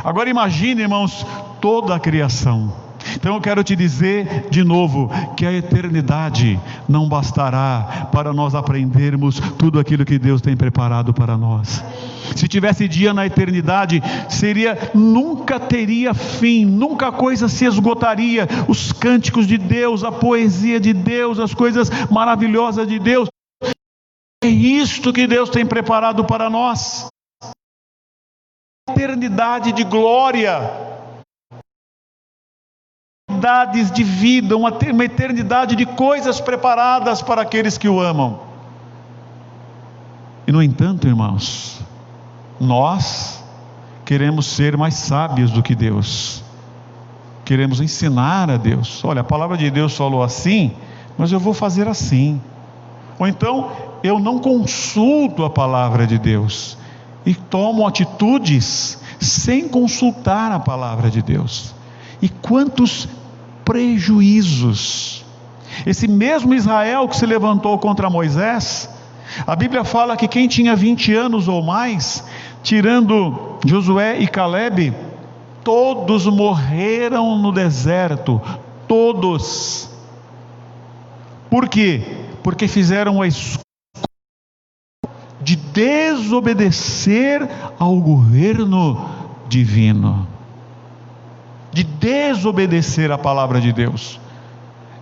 Agora imagine, irmãos, toda a criação. Então eu quero te dizer de novo que a eternidade não bastará para nós aprendermos tudo aquilo que Deus tem preparado para nós. Se tivesse dia na eternidade, nunca teria fim, nunca a coisa se esgotaria. Os cânticos de Deus, a poesia de Deus, as coisas maravilhosas de Deus. É isto que Deus tem preparado para nós. Eternidade de glória, eternidades de vida, uma eternidade de coisas preparadas para aqueles que o amam. E no entanto, irmãos, nós queremos ser mais sábios do que Deus, queremos ensinar a Deus. Olha, a palavra de Deus falou assim, mas eu vou fazer assim. Ou então eu não consulto a palavra de Deus e tomo atitudes sem consultar a palavra de Deus. E quantos prejuízos! Esse mesmo Israel que se levantou contra Moisés, a Bíblia fala que quem tinha 20 anos ou mais, tirando Josué e Calebe, todos morreram no deserto, todos. Por quê? Porque fizeram a escolha de desobedecer ao governo divino, de desobedecer à palavra de Deus.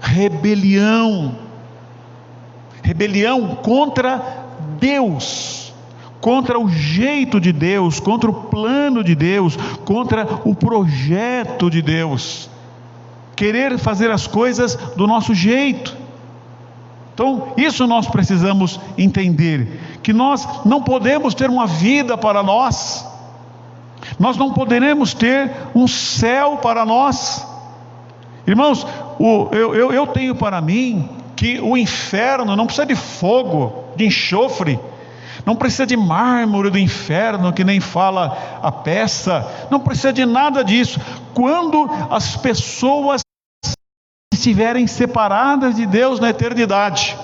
Rebelião contra Deus, contra o jeito de Deus, contra o plano de Deus, contra o projeto de Deus, querer fazer as coisas do nosso jeito. Então, isso nós precisamos entender, que nós não podemos ter uma vida para nós, nós não poderemos ter um céu para nós. Irmãos, eu tenho para mim que o inferno não precisa de fogo, de enxofre, não precisa de mármore do inferno, que nem fala a peça, não precisa de nada disso. Quando as pessoas estiverem separadas de Deus na eternidade,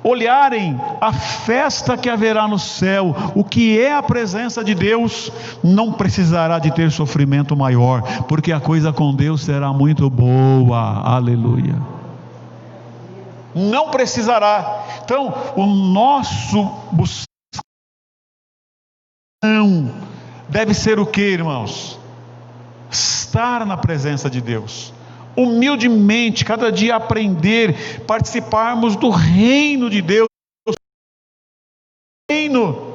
olharem a festa que haverá no céu, o que é a presença de Deus, não precisará de ter sofrimento maior, porque a coisa com Deus será muito boa. Aleluia. Não precisará. Então, o nosso buscão deve ser o que, irmãos? Estar na presença de Deus, humildemente, cada dia aprender, participarmos do reino de Deus. Reino.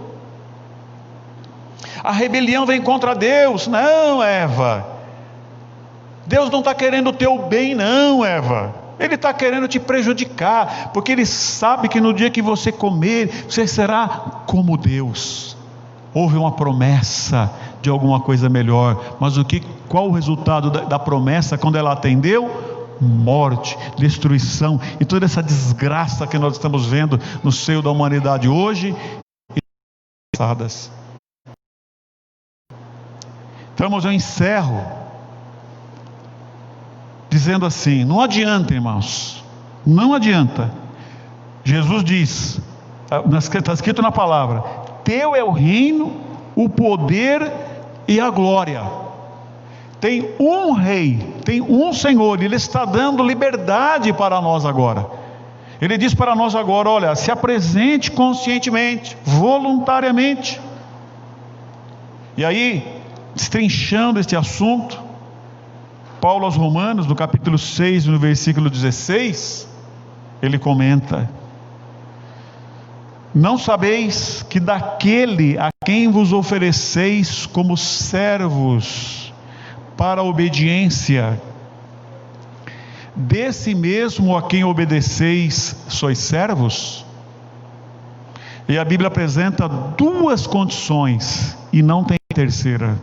A rebelião vem contra Deus. Não, Eva, Deus não está querendo o teu bem, não, Eva. Ele está querendo te prejudicar, porque Ele sabe que no dia que você comer, você será como Deus. Houve uma promessa de alguma coisa melhor, mas qual o resultado da promessa quando ela atendeu? Morte, destruição e toda essa desgraça que nós estamos vendo no seio da humanidade hoje. Então, eu encerro dizendo assim: não adianta, irmãos, não adianta. Jesus diz, está escrito na palavra: teu é o reino, o poder e a glória. Tem um rei, tem um Senhor, Ele está dando liberdade para nós agora. Ele diz para nós agora: olha, se apresente conscientemente, voluntariamente. E aí, destrinchando este assunto, Paulo aos Romanos, no capítulo 6, no versículo 16, ele comenta: não sabeis que daquele a quem vos ofereceis como servos para a obediência, desse mesmo a quem obedeceis sois servos? E a Bíblia apresenta duas condições e não tem terceira.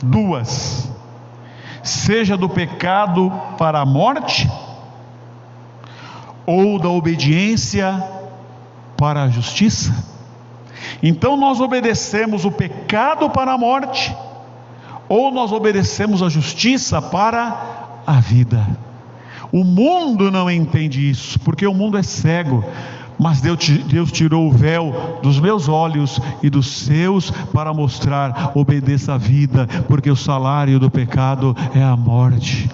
Duas: seja do pecado para a morte, ou da obediência para a justiça. Então nós obedecemos o pecado para a morte, ou nós obedecemos a justiça para a vida. O mundo não entende isso, porque o mundo é cego. Mas Deus tirou o véu dos meus olhos e dos seus para mostrar: obedeça a vida, porque o salário do pecado é a morte.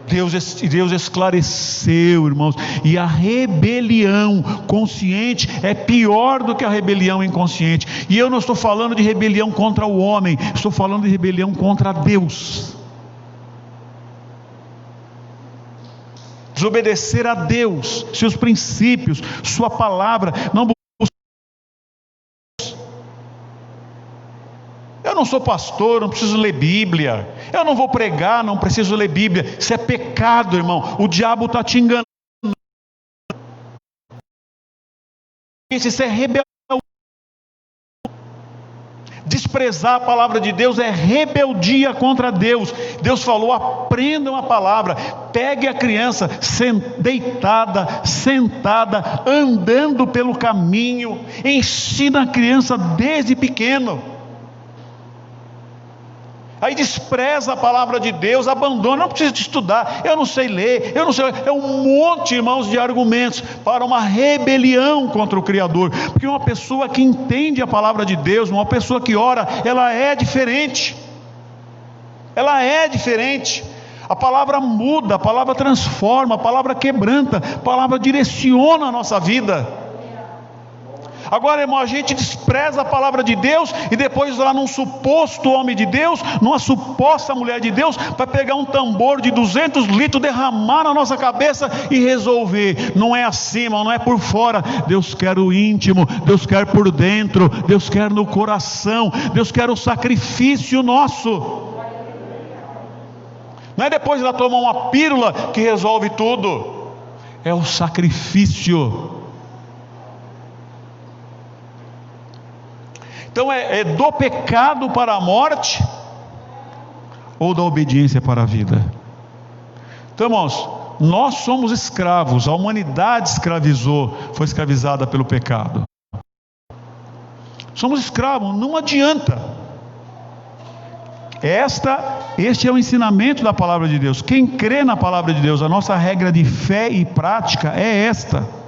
Deus esclareceu, irmãos. E a rebelião consciente é pior do que a rebelião inconsciente. E eu não estou falando de rebelião contra o homem, estou falando de rebelião contra Deus. Desobedecer a Deus, seus princípios, sua palavra. Eu não sou pastor, não preciso ler Bíblia. Eu não vou pregar, não preciso ler Bíblia. Isso é pecado, irmão. O diabo está te enganando. Isso é rebelião. Desprezar a palavra de Deus é rebeldia contra Deus. Deus falou: aprendam a palavra. Pegue a criança deitada, sentada, andando pelo caminho. Ensina a criança desde pequeno. Aí despreza a palavra de Deus, abandona, não precisa de estudar, eu não sei ler, é um monte, irmãos, de argumentos para uma rebelião contra o Criador. Porque uma pessoa que entende a palavra de Deus, uma pessoa que ora, ela é diferente. A palavra muda, a palavra transforma, a palavra quebranta, a palavra direciona a nossa vida. Agora, irmão, a gente despreza a palavra de Deus e depois lá num suposto homem de Deus, numa suposta mulher de Deus, vai pegar um tambor de 200 litros, derramar na nossa cabeça e resolver. Não é assim, irmão, não é por fora. Deus quer o íntimo, Deus quer por dentro, Deus quer no coração, Deus quer o sacrifício nosso. Não é depois ela tomar uma pílula que resolve tudo. É o sacrifício. Então é do pecado para a morte ou da obediência para a vida? Então, irmãos, nós somos escravos, a humanidade foi escravizada pelo pecado. Somos escravos, não adianta. Este é o ensinamento da palavra de Deus. Quem crê na palavra de Deus, a nossa regra de fé e prática é esta.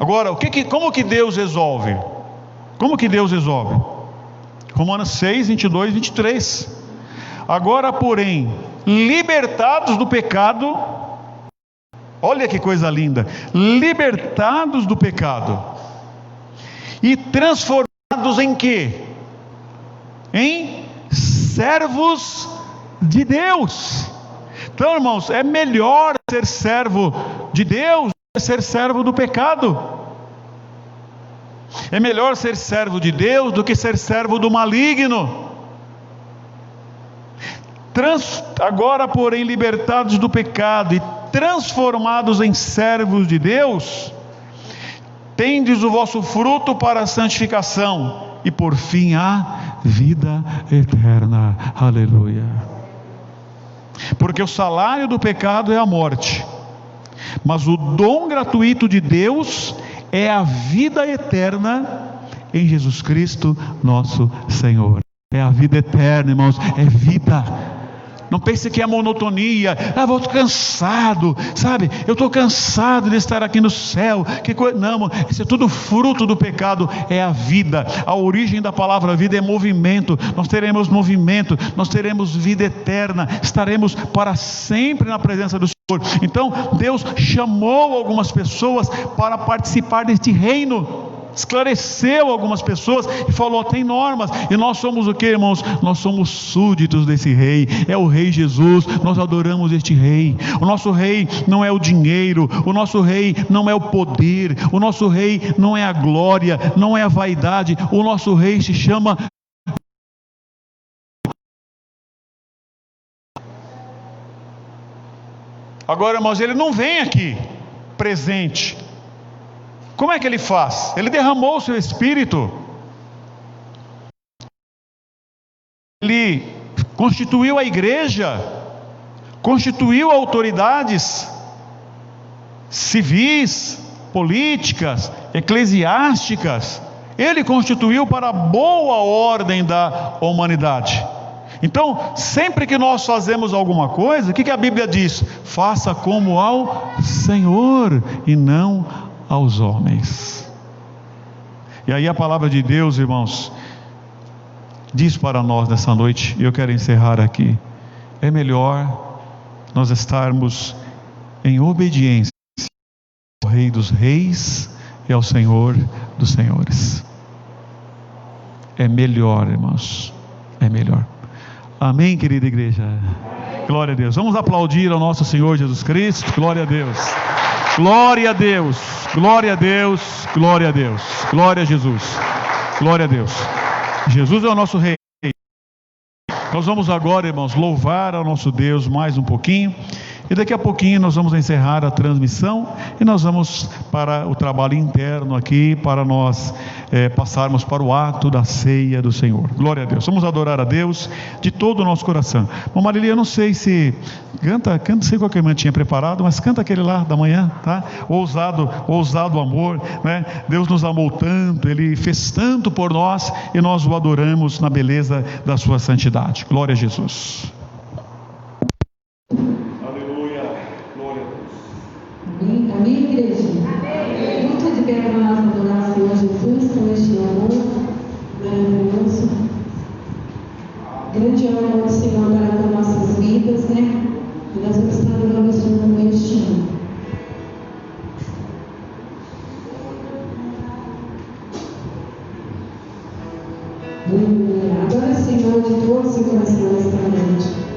Agora, como que Deus resolve? Romanos 6, 22 e 23. Agora, porém, libertados do pecado, olha que coisa linda, libertados do pecado e transformados em quê? Em servos de Deus. Então, irmãos, é melhor ser servo de Deus do que ser servo do pecado. É melhor ser servo de Deus do que ser servo do maligno. Agora, porém, libertados do pecado e transformados em servos de Deus, tendes o vosso fruto para a santificação e por fim a vida eterna. Aleluia. Porque o salário do pecado é a morte, mas o dom gratuito de Deus é a vida eterna em Jesus Cristo nosso Senhor. É a vida eterna, irmãos, é vida. Não pense que é monotonia. Vou cansado, sabe? Eu estou cansado de estar aqui no céu. Não, isso é tudo fruto do pecado. É a vida. A origem da palavra vida é movimento. Nós teremos movimento, nós teremos vida eterna. Estaremos para sempre na presença do Senhor. Então Deus chamou algumas pessoas para participar deste reino. Esclareceu algumas pessoas e falou: tem normas, e nós somos o que, irmãos? Nós somos súditos desse rei, é o rei Jesus. Nós adoramos este rei. O nosso rei não é o dinheiro, o nosso rei não é o poder, o nosso rei não é a glória, não é a vaidade. O nosso rei se chama agora, irmãos, ele não vem aqui presente. Como é que ele faz? Ele derramou o seu Espírito. Ele constituiu a igreja, constituiu autoridades civis, políticas, eclesiásticas. Ele constituiu para a boa ordem da humanidade. Então, sempre que nós fazemos alguma coisa, o que a Bíblia diz? Faça como ao Senhor e não aos homens. E aí a palavra de Deus, irmãos, diz para nós nessa noite, e eu quero encerrar aqui: é melhor nós estarmos em obediência ao Rei dos Reis e ao Senhor dos Senhores. É melhor, irmãos, é melhor. Amém, querida igreja? Glória a Deus. Vamos aplaudir ao nosso Senhor Jesus Cristo. Glória a Deus. Glória a Deus, glória a Deus, glória a Deus, glória a Jesus, glória a Deus. Jesus é o nosso Rei. Nós vamos agora, irmãos, louvar ao nosso Deus mais um pouquinho. E daqui a pouquinho nós vamos encerrar a transmissão e nós vamos para o trabalho interno aqui, para nós passarmos para o ato da ceia do Senhor. Glória a Deus. Vamos adorar a Deus de todo o nosso coração. Bom, Marilia, eu não sei se canta, não sei qual que a irmã tinha preparado, mas canta aquele lá da manhã, tá? Ousado amor, né? Deus nos amou tanto, Ele fez tanto por nós e nós o adoramos na beleza da sua santidade. Glória a Jesus. Amém, igreja? Muito de pé para nós adorar o Senhor Jesus com este amor maravilhoso. Grande amor do Senhor para com nossas vidas, né? E nós vamos estar adorando o Senhor com este ano. Adora o Senhor de todo o seu coração nesta noite.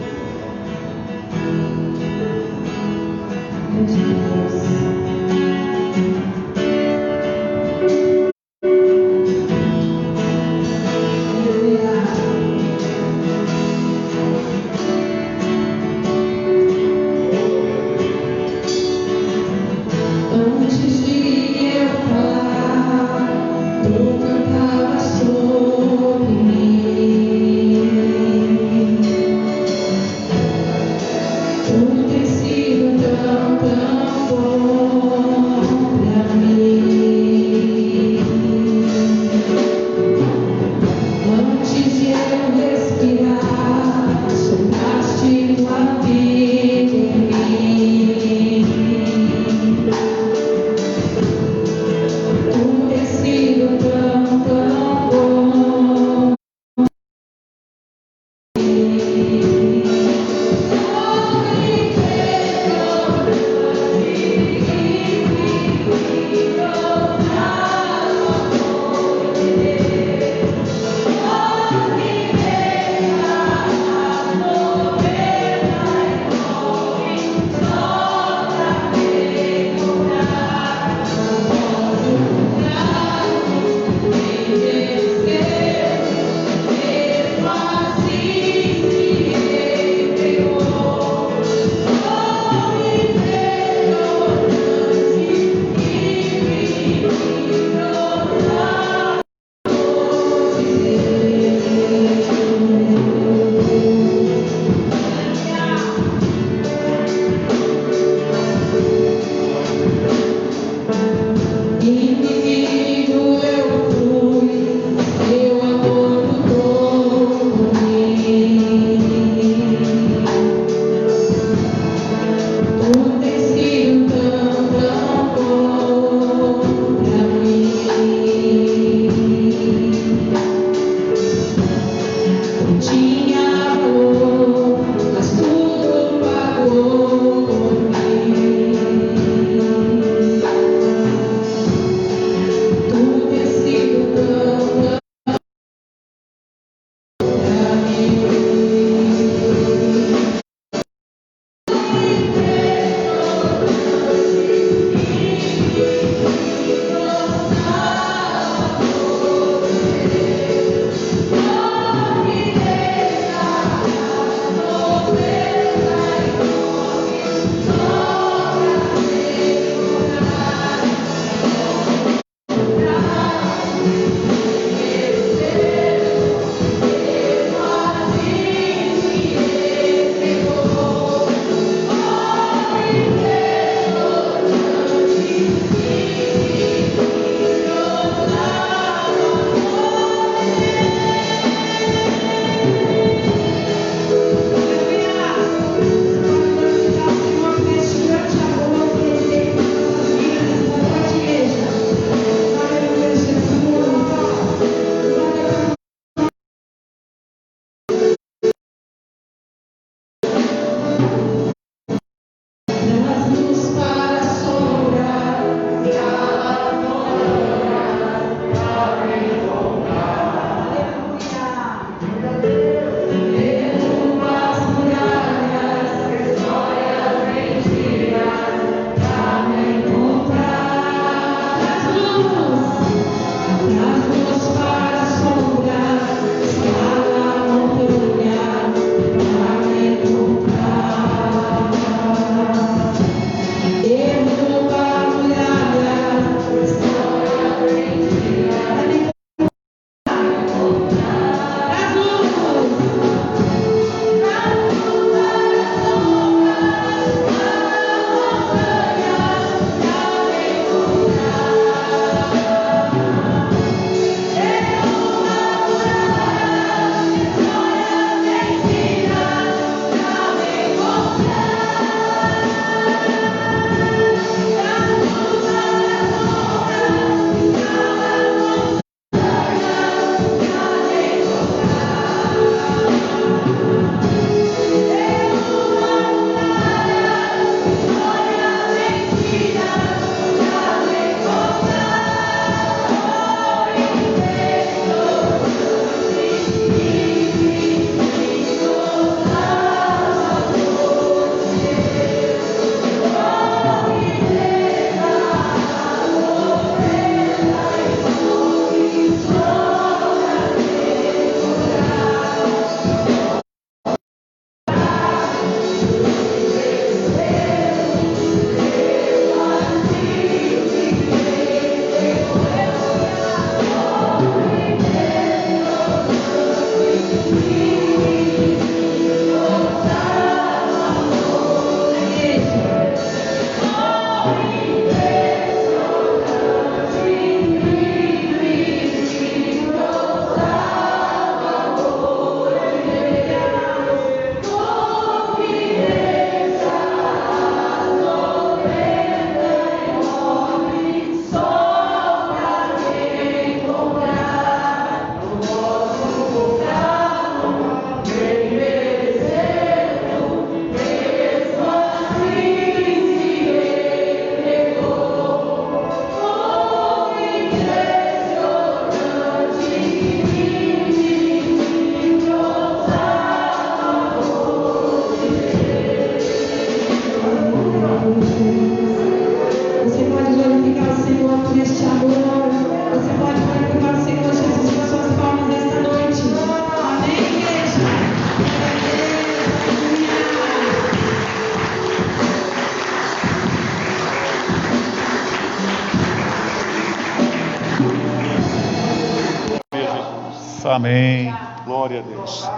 Amém. Glória a Deus.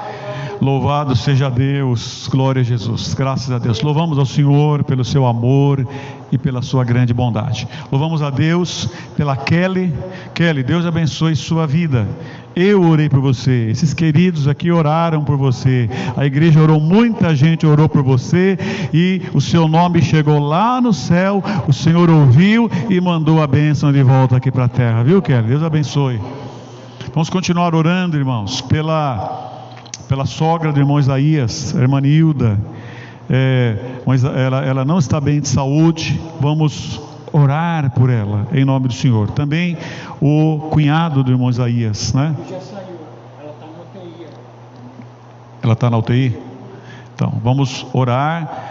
Louvado seja Deus. Glória a Jesus. Graças a Deus. Louvamos ao Senhor pelo seu amor e pela sua grande bondade. Louvamos a Deus pela Kelly. Kelly, Deus abençoe sua vida. Eu orei por você, esses queridos aqui oraram por você, a igreja orou, muita gente orou por você, e o seu nome chegou lá no céu, o Senhor ouviu e mandou a bênção de volta aqui para a terra, viu, Kelly? Deus abençoe. Vamos continuar orando, irmãos, pela sogra do irmão Isaías, a irmã Nilda. Ela não está bem de saúde, vamos orar por ela, em nome do Senhor. Também o cunhado do irmão Isaías, né? Já saiu, ela está na UTI. Ela está na UTI? Então, vamos orar.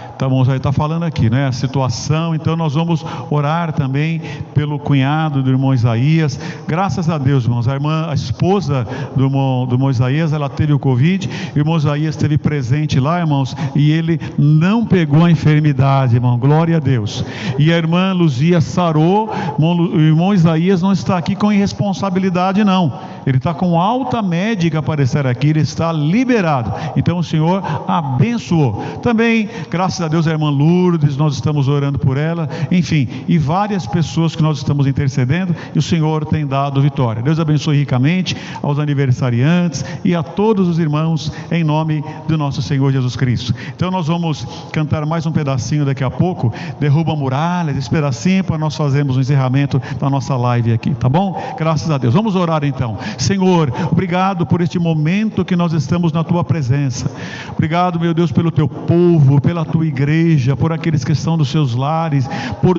Está falando aqui, né? A situação. Então, nós vamos orar também pelo cunhado do irmão Isaías. Graças a Deus, irmãos. A esposa do irmão Isaías, ela teve o Covid. O irmão Isaías esteve presente lá, irmãos, e ele não pegou a enfermidade, irmão. Glória a Deus. E a irmã Luzia sarou. O irmão Isaías não está aqui com irresponsabilidade, não. Ele está com alta médica para estar aqui. Ele está liberado. Então, o Senhor abençoou. Também, graças a Deus, a irmã Lourdes, nós estamos orando por ela, enfim, e várias pessoas que nós estamos intercedendo, e o Senhor tem dado vitória. Deus abençoe ricamente aos aniversariantes e a todos os irmãos, em nome do nosso Senhor Jesus Cristo. Então nós vamos cantar mais um pedacinho daqui a pouco, Derruba Muralhas, esse pedacinho, para nós fazermos o encerramento da nossa live aqui, tá bom? Graças a Deus. Vamos orar então. Senhor, obrigado por este momento que nós estamos na tua presença. Obrigado, meu Deus, pelo teu povo, pela tua igreja, por aqueles que estão dos seus lares, por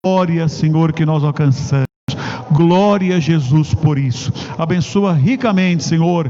glória, Senhor, que nós alcançamos. Glória a Jesus por isso. Abençoa ricamente, Senhor,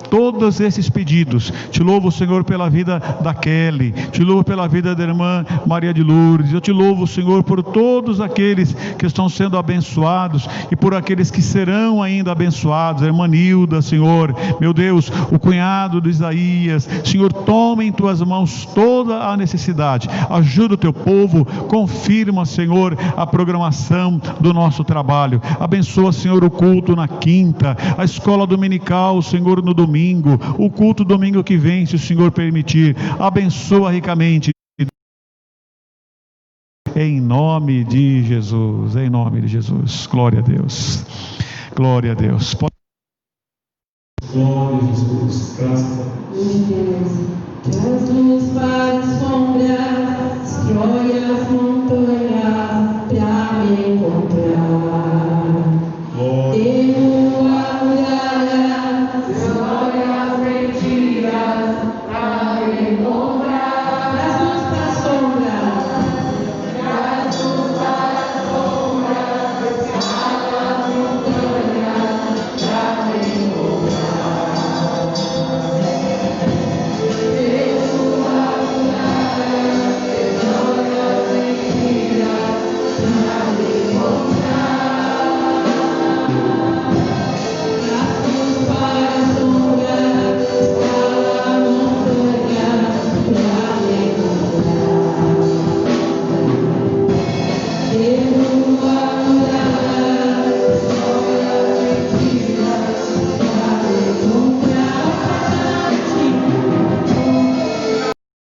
todos esses pedidos. Te louvo, Senhor, pela vida da Kelly. Te louvo pela vida da irmã Maria de Lourdes. Eu te louvo, Senhor, por todos aqueles que estão sendo abençoados e por aqueles que serão ainda abençoados. A irmã Nilda, Senhor, meu Deus, o cunhado de Isaías. Senhor, toma em tuas mãos toda a necessidade. Ajuda o teu povo. Confirma, Senhor, a programação do nosso trabalho. Abençoa, Senhor, o culto na quinta, a escola dominical, Senhor, no domingo, o culto domingo que vem, se o Senhor permitir. Abençoa ricamente. Em nome de Jesus, em nome de Jesus. Glória a Deus. Glória a Deus. Glória a Jesus. Graças a Deus. Traz luz para as sombras, destrói as montanhas para me encontrar.